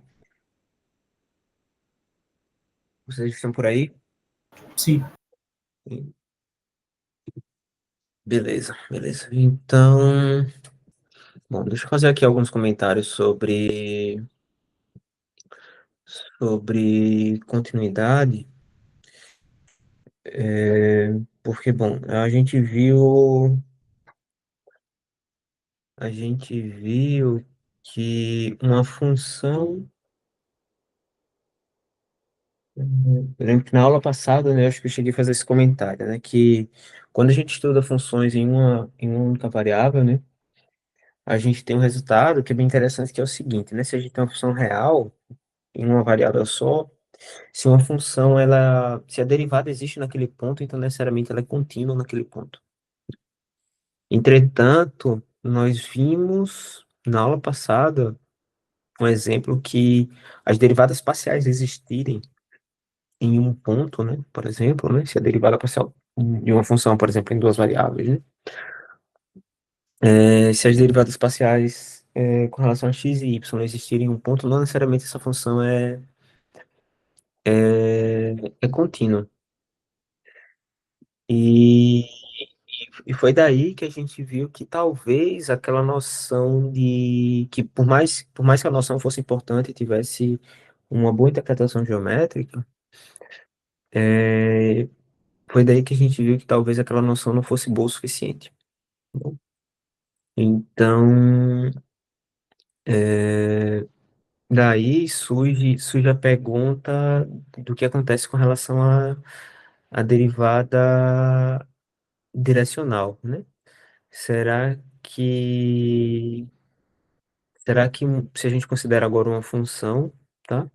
A: Vocês estão por aí?
C: Sim,
A: Beleza, beleza. Então, bom, deixa eu fazer aqui alguns comentários sobre continuidade, porque, bom, a gente viu que uma função, eu lembro que na aula passada, né, eu acho que eu cheguei a fazer esse comentário, né, que quando a gente estuda funções em uma única variável, né, a gente tem um resultado que é bem interessante, que é o seguinte, né, se a gente tem uma função real em uma variável só, se uma função, se a derivada existe naquele ponto, então necessariamente ela é contínua naquele ponto. Entretanto, nós vimos na aula passada um exemplo que as derivadas parciais existirem em um ponto, né? Por exemplo, né? Se a derivada parcial de uma função, por exemplo, em duas variáveis, né? Se as derivadas parciais com relação a x e y existirem em um ponto, não necessariamente essa função é contínua. E, e foi daí que a gente viu que talvez aquela noção de que por mais que a noção fosse importante e tivesse uma boa interpretação geométrica, é, foi daí que a gente viu que talvez aquela noção não fosse boa o suficiente. Então, é, daí surge a pergunta do que acontece com relação à derivada direcional, né? Será que será que se a gente considera agora uma função, tá?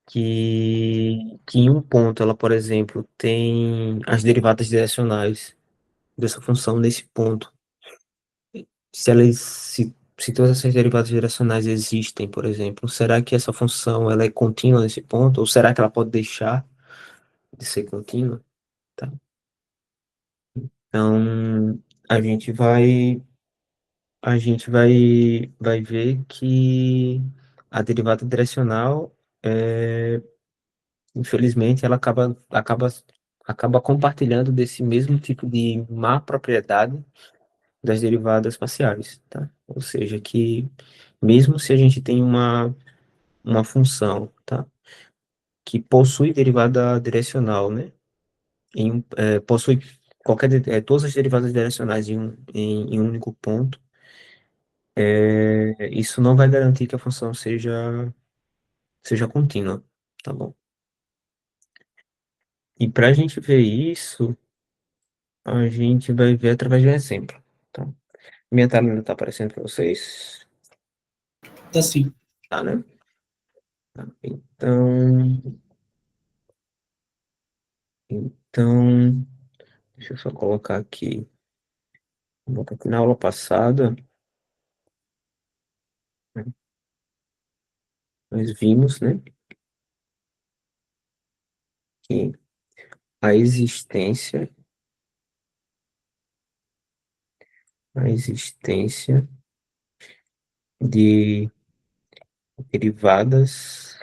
A: Que em um ponto ela, por exemplo, tem as derivadas direcionais dessa função nesse ponto. Se todas essas derivadas direcionais existem, por exemplo, será que essa função ela é contínua nesse ponto? Ou será que ela pode deixar de ser contínua? Tá? Então, a gente vai vai ver que a derivada direcional, infelizmente, ela acaba compartilhando desse mesmo tipo de má propriedade das derivadas parciais, tá? Ou seja, que mesmo se a gente tem uma função, tá? Que possui derivada direcional, né? Possui todas as derivadas direcionais em um único ponto, isso não vai garantir que a função seja contínua, tá bom? E para a gente ver isso, a gente vai ver através de um exemplo, tá? Minha tela ainda está aparecendo para vocês,
C: tá sim.
A: tá, né? Tá. Então, deixa eu só colocar aqui. Vou botar aqui na aula passada, né, nós vimos, né, que a existência, a existência de derivadas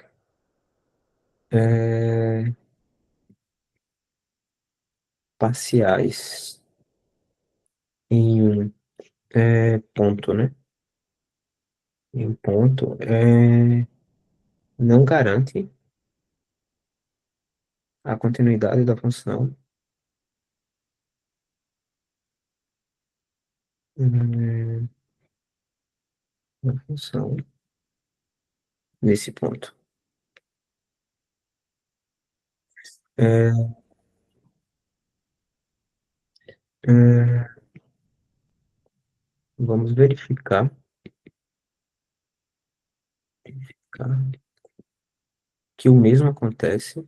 A: é, parciais em um ponto, né? Em um ponto não garante a continuidade hum, da função nesse ponto. É, é, vamos verificar, tá, que o mesmo acontece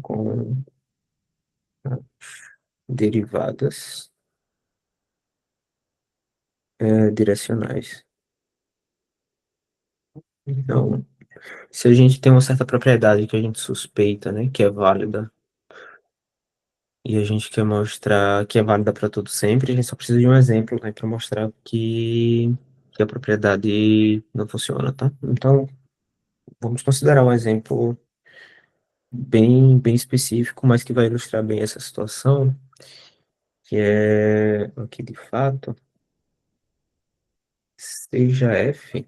A: com as derivadas direcionais. Então, se a gente tem uma certa propriedade que a gente suspeita, né, que é válida, e a gente quer mostrar que é válida para tudo sempre, a gente só precisa de um exemplo, né, para mostrar que a propriedade não funciona, tá? Então, vamos considerar um exemplo bem específico, mas que vai ilustrar bem essa situação, que é aqui de fato, seja f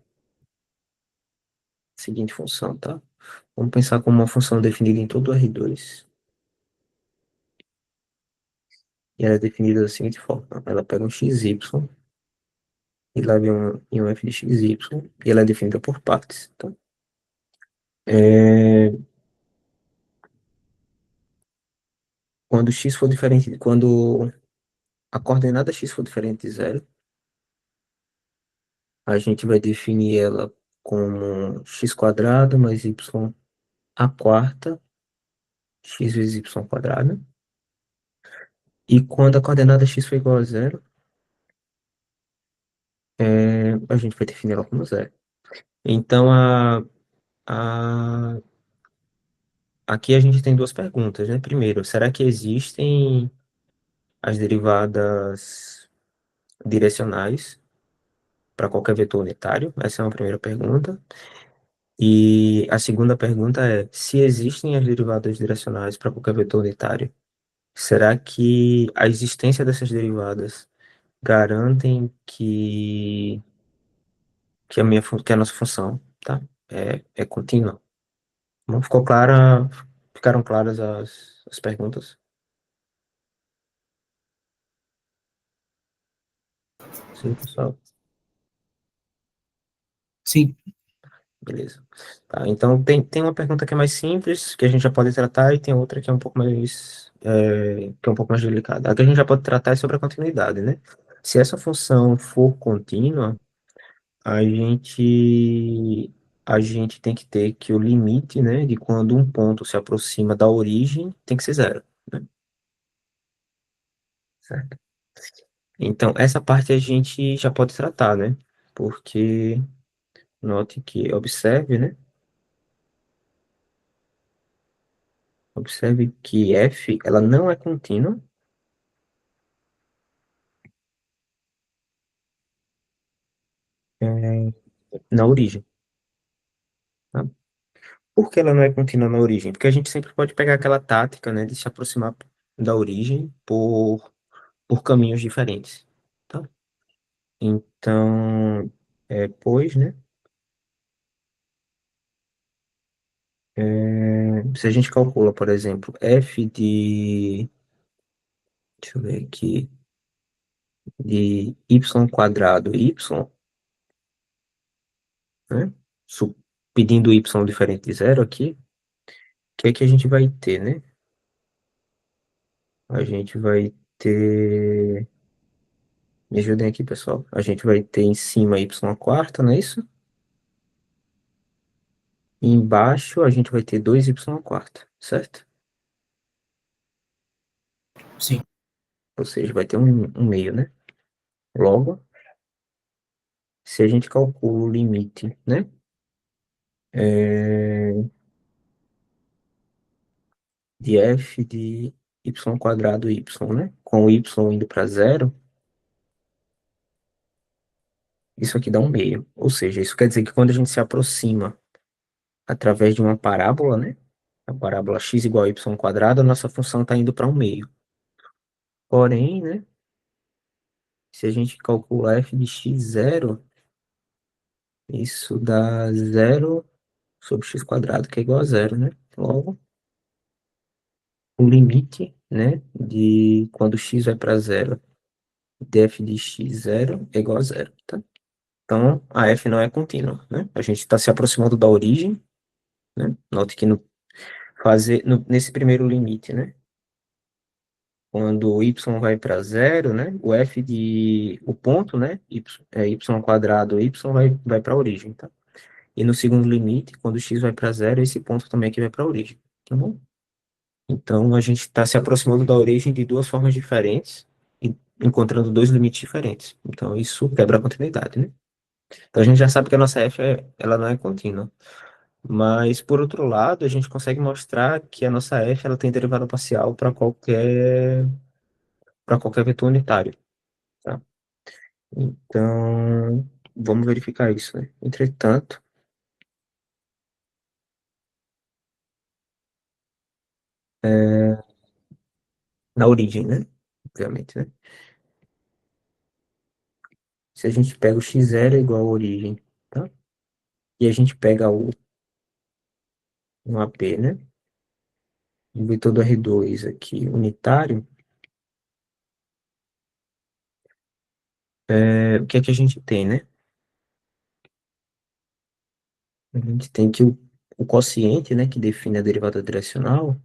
A: seguinte função, tá? Vamos pensar como uma função definida em todo o R2, e ela é definida da seguinte forma: ela pega um xy e leva em um f de xy, e ela é definida por partes, tá? É, quando x for diferente, quando a coordenada x for diferente de zero, a gente vai definir ela como x quadrado mais y a quarta, x vezes y quadrado. E quando a coordenada x for igual a zero, a gente vai definir ela como zero. Então, a, aqui a gente tem duas perguntas, né? Primeiro, será que existem as derivadas direcionais para qualquer vetor unitário? Essa é uma primeira pergunta. E a segunda pergunta é, se existem as derivadas direcionais para qualquer vetor unitário, será que a existência dessas derivadas garantem que a nossa função, tá? É contínua? Não ficou clara, ficaram claras as perguntas? Sim, pessoal.
C: Sim,
A: Beleza. Tá, então tem uma pergunta que é mais simples, que a gente já pode tratar, e tem outra que é um pouco mais, que é um pouco mais delicada. A que a gente já pode tratar é sobre a continuidade, né? Se essa função for contínua, a gente, a gente tem que ter que o limite, né, de quando um ponto se aproxima da origem tem que ser zero, né? Certo? Então, essa parte a gente já pode tratar, né? Porque, note que, observe, né? Observe que f, ela não é contínua, é, na origem, tá? Por que ela não é contínua na origem? Porque a gente sempre pode pegar aquela tática, né, de se aproximar da origem por caminhos diferentes, tá? Então, pois, né, se a gente calcula, por exemplo, deixa eu ver aqui, de y quadrado y, né, pedindo y diferente de zero aqui, o que é que a gente vai ter, né? A gente vai ter. Me ajudem aqui, pessoal. A gente vai ter em cima y a quarta, não é isso? E embaixo a gente vai ter 2y a quarta, certo?
C: sim,
A: Ou seja, vai ter um meio, né? Logo, se a gente calcula o limite, né? é, de f de y quadrado y, né? Com o y indo para zero, isso aqui dá um meio. Ou seja, isso quer dizer que quando a gente se aproxima através de uma parábola, né? A parábola x igual a y quadrado, a nossa função está indo para um meio. Porém, né? Se a gente calcular f de x zero, isso dá zero sobre x quadrado, que é igual a zero, né? Logo, o limite, né, de quando x vai para zero, de f de x zero é igual a zero, tá? Então, a f não é contínua, né? A gente está se aproximando da origem, né? Note que nesse primeiro limite, né? Quando o y vai para zero, né? O ponto, né? Y quadrado, y vai para a origem, tá? E no segundo limite, quando x vai para zero, esse ponto também aqui vai para a origem, tá bom? Então, a gente está se aproximando da origem de duas formas diferentes e encontrando dois limites diferentes. Então, isso quebra a continuidade, né? Então, a gente já sabe que a nossa f, ela não é contínua. Mas, por outro lado, a gente consegue mostrar que a nossa f ela tem derivada parcial para qualquer vetor unitário, tá? Então, vamos verificar isso, né? Entretanto, é, na origem, né? Obviamente, né? Se a gente pega o x0 é igual à origem, tá? E a gente pega um AP, né? O vetor do R2 aqui, unitário, o que é que a gente tem, né? A gente tem que o quociente, né, que define a derivada direcional,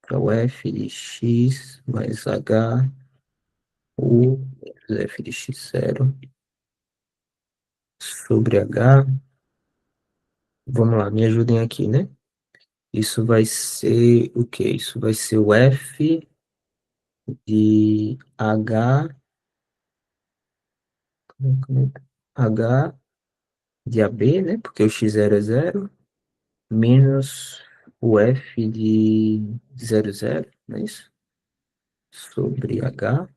A: que é o f de x mais h, o f de x0 sobre h. Vamos lá, me ajudem aqui, né? Isso vai ser o quê? Isso vai ser o f de h, h de AB, né? Porque o x0 é zero, menos o f de 00, não é isso? Sobre h.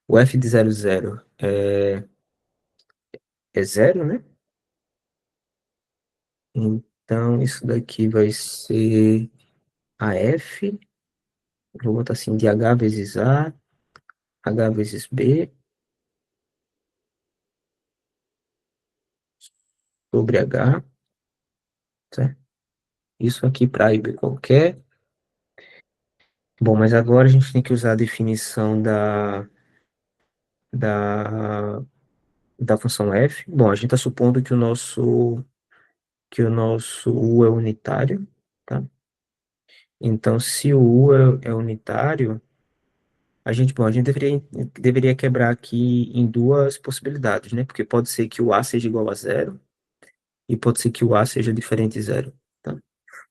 A: O f de 00 é zero, né? Então, isso daqui vai ser a f, vou botar assim, de h vezes a, h vezes b, sobre h, certo? Isso aqui para a e b qualquer. Bom, mas agora a gente tem que usar a definição da, da função f. Bom, a gente está supondo que o nosso u é unitário, tá? Então, se o u é unitário, a gente deveria quebrar aqui em duas possibilidades, né? Porque pode ser que o a seja igual a zero e pode ser que o a seja diferente de zero, tá?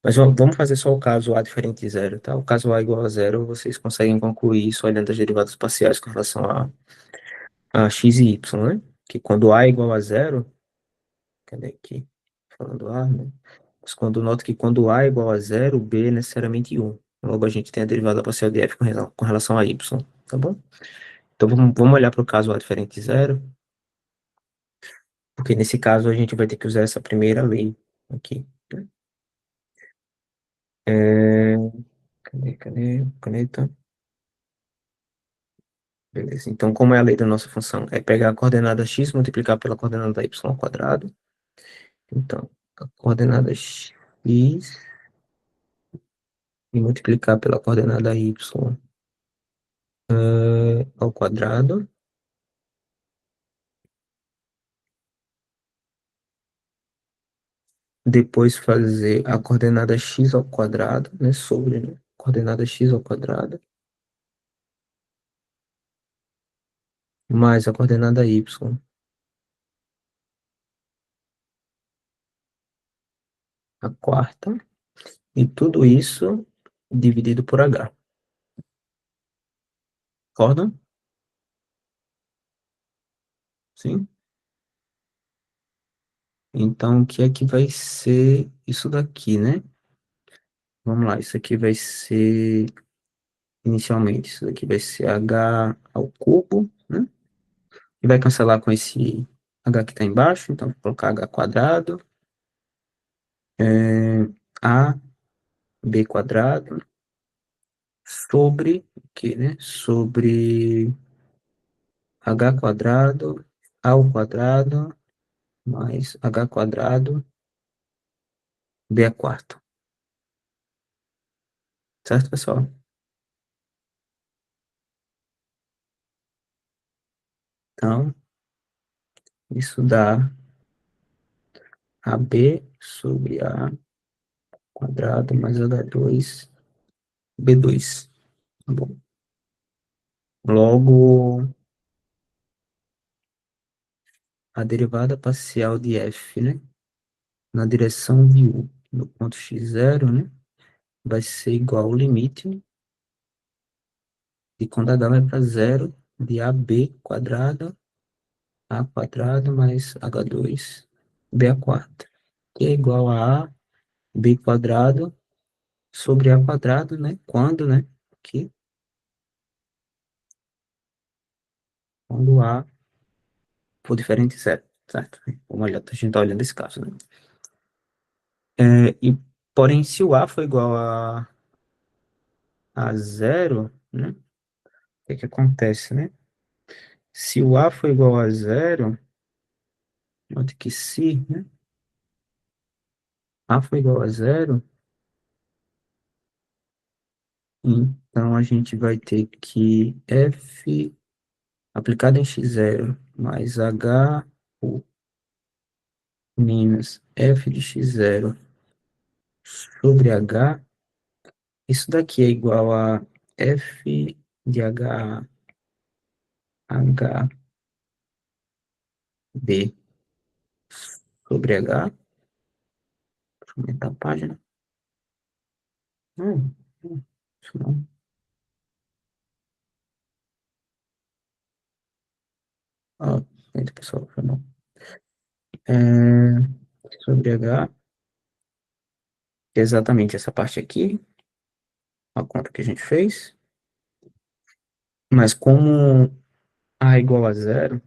A: Mas vamos fazer só o caso a diferente de zero, tá? O caso a igual a zero, vocês conseguem concluir isso olhando as derivadas parciais com relação a x e y, né? Que quando a é igual a zero, cadê aqui? Falando a, né? Mas quando nota que quando a é igual a zero, b é necessariamente um. Logo a gente tem a derivada parcial de f com relação a y, tá bom? Então vamos olhar para o caso a diferente de zero, porque nesse caso a gente vai ter que usar essa primeira lei aqui, né? É, cadê? Caneta. Beleza. Então, como é a lei da nossa função? É pegar a coordenada x multiplicar pela coordenada y ao quadrado. Então, a coordenada x e multiplicar pela coordenada y ao quadrado. Depois fazer a coordenada x ao quadrado, né? Sobre, né? Coordenada x ao quadrado. Mais a coordenada y. A quarta. E tudo isso dividido por h. Concorda? Sim? Então, o que é que vai ser isso daqui, né? Vamos lá, isso aqui vai ser, inicialmente, isso daqui vai ser h ao cubo, né? E vai cancelar com esse h que está embaixo, então vou colocar h quadrado, a b quadrado, sobre, aqui, né? Sobre h quadrado ao quadrado, mais h quadrado, b a quarto. Certo, pessoal? Então, isso dá AB sobre A quadrado mais H2, B2. Tá bom. Logo, a derivada parcial de F, né? Na direção de U, no ponto x0, né? Vai ser igual ao limite de quando H vai para zero, de AB quadrado, A quadrado mais H2, B a quarta. que é igual a b quadrado sobre a quadrado, né? Quando, né? Aqui, quando a for diferente de zero, certo? Vamos olhar, a gente tá olhando esse caso, né? Porém, se o a for igual a zero, né? O que acontece, né? Se o a for igual a zero, note que se, né? A for igual a zero, então a gente vai ter que f aplicado em x0 mais h menos f de x0 sobre h, isso daqui é igual a f de h b sobre h. Deixa eu aumentar a página. Não, isso não. Ah, eita, pessoal, foi não. É, sobre h, que é exatamente essa parte aqui, a conta que a gente fez. Mas como a é igual a zero,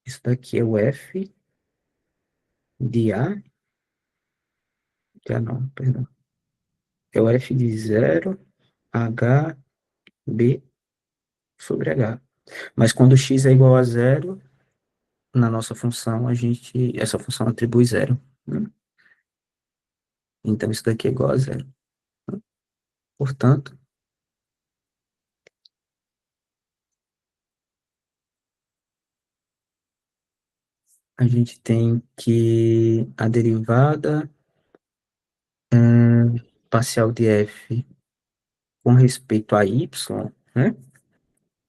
A: isso daqui é o f de não, perdão. É o f de zero h b sobre h. Mas quando x é igual a zero, na nossa função, essa função atribui zero, né? Então, isso daqui é igual a zero. Portanto, a gente tem que a derivada parcial de f com respeito a y, né?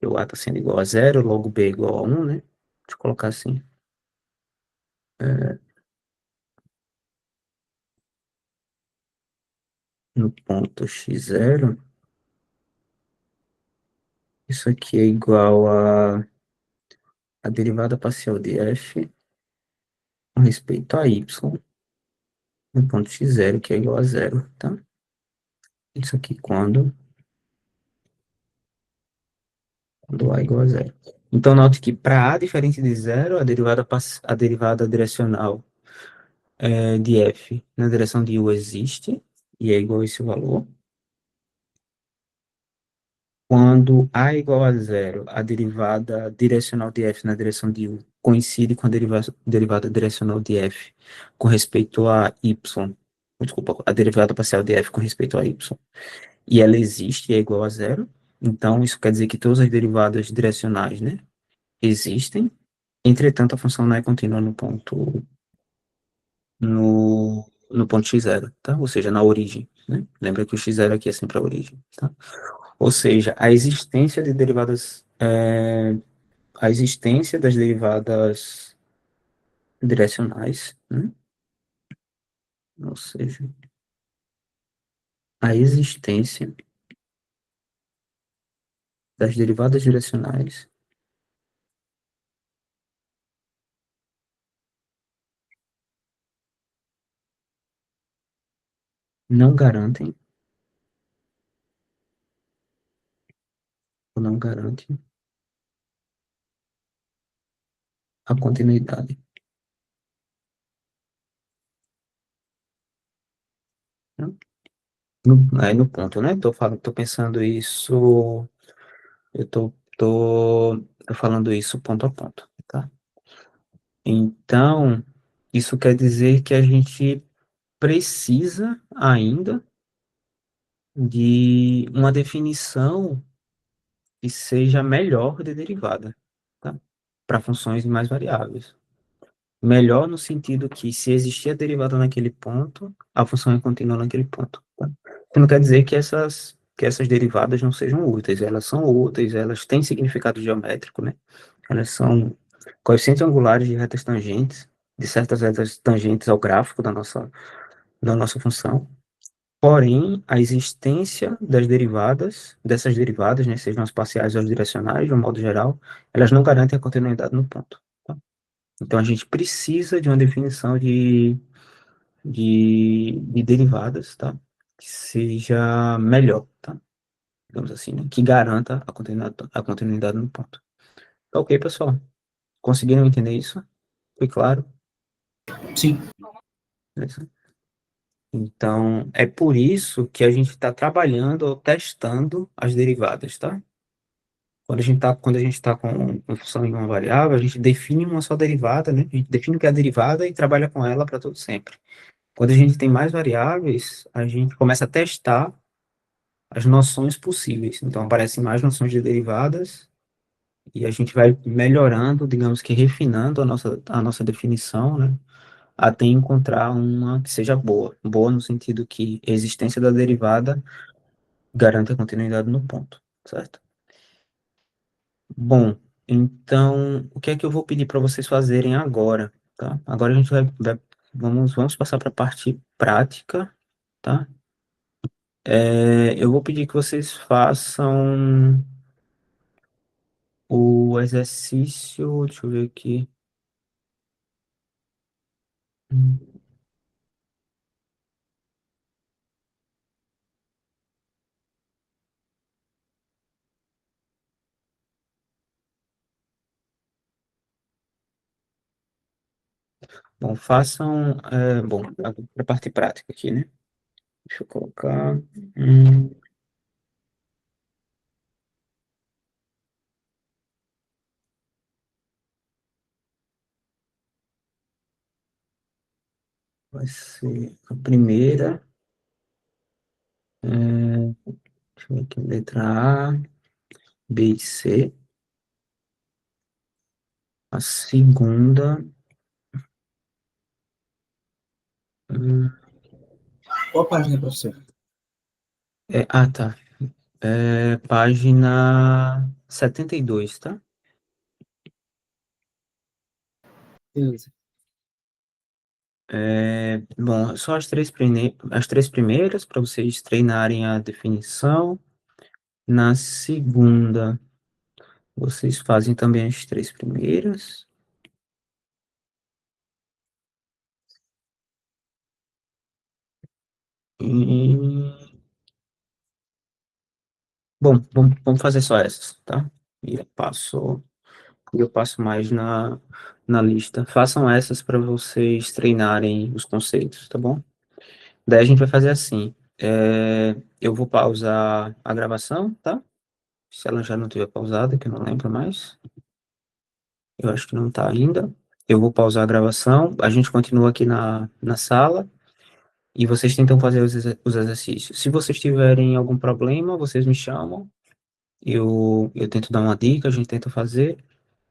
A: O a está sendo igual a zero, logo b é igual a 1, né? Deixa eu colocar assim. No ponto x0, isso aqui é igual a derivada parcial de f com respeito a y no ponto x0, que é igual a zero, tá? Isso aqui quando a é igual a zero. Então, note que para a diferente de zero, a derivada direcional de f na direção de u existe, e é igual a esse valor. Quando a é igual a zero, a derivada direcional de f na direção de u coincide com a derivada direcional de f com respeito a y, desculpa, a derivada parcial de f com respeito a y, e ela existe e é igual a zero. Então, isso quer dizer que todas as derivadas direcionais, né, existem. Entretanto, a função não é contínua no ponto x0, tá? Ou seja, na origem, né? Lembra que o x0 aqui é sempre a origem, tá? Ou seja, a existência das derivadas direcionais, né? Ou seja, a existência das derivadas direcionais não garantem ou não garante a continuidade, né? Aí no ponto, né? Tô pensando isso, eu tô falando isso ponto a ponto, tá? Então, isso quer dizer que a gente precisa ainda de uma definição que seja melhor de derivada, tá? Para funções mais variáveis. Melhor no sentido que, se existir a derivada naquele ponto, a função é contínua naquele ponto, tá? Isso não quer dizer que essas derivadas não sejam úteis, elas são úteis, elas têm significado geométrico, né? Elas são coeficientes angulares de retas tangentes, de certas retas tangentes ao gráfico da nossa função. Porém, a existência dessas derivadas, né, sejam as parciais ou as direcionais, de um modo geral, elas não garantem a continuidade no ponto, tá? Então, a gente precisa de uma definição de derivadas, tá? Que seja melhor, tá? Digamos assim, né? Que garanta a continuidade no ponto. Tá ok, pessoal? Conseguiram entender isso? Foi claro?
C: Sim.
A: Beleza? Então, é por isso que a gente está trabalhando ou testando as derivadas, tá? Quando a gente tá com função em uma variável, a gente define uma só derivada, né? A gente define o que é a derivada e trabalha com ela para todo sempre. Quando a gente tem mais variáveis, a gente começa a testar as noções possíveis. Então, aparecem mais noções de derivadas e a gente vai melhorando, digamos que refinando a nossa definição, né? Até encontrar uma que seja boa. Boa no sentido que a existência da derivada garante a continuidade no ponto, certo? Bom, então, o que é que eu vou pedir para vocês fazerem agora, tá? Agora a gente vamos passar para a parte prática, tá? Eu vou pedir que vocês façam o exercício, deixa eu ver aqui. Bom, bom, para a parte prática aqui, né? Deixa eu colocar, vai ser a primeira, deixa eu ver aqui, letra A, B e C. A segunda, hum,
C: Qual página, professor?
A: tá. Página 72, tá?
C: Beleza.
A: Bom, só as três primeiras para vocês treinarem a definição. Na segunda, vocês fazem também as três primeiras. E, bom, vamos fazer só essas, tá? E eu passo mais na lista. Façam essas para vocês treinarem os conceitos, tá bom? Daí a gente vai fazer assim. Eu vou pausar a gravação, tá? Se ela já não tiver pausada, que eu não lembro mais. Eu acho que não tá ainda. Eu vou pausar a gravação. A gente continua aqui na sala e vocês tentam fazer os exercícios. Se vocês tiverem algum problema, vocês me chamam. Eu tento dar uma dica, a gente tenta fazer.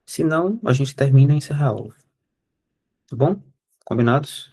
A: Se não, a gente termina e encerra a aula. Tá bom? Combinados?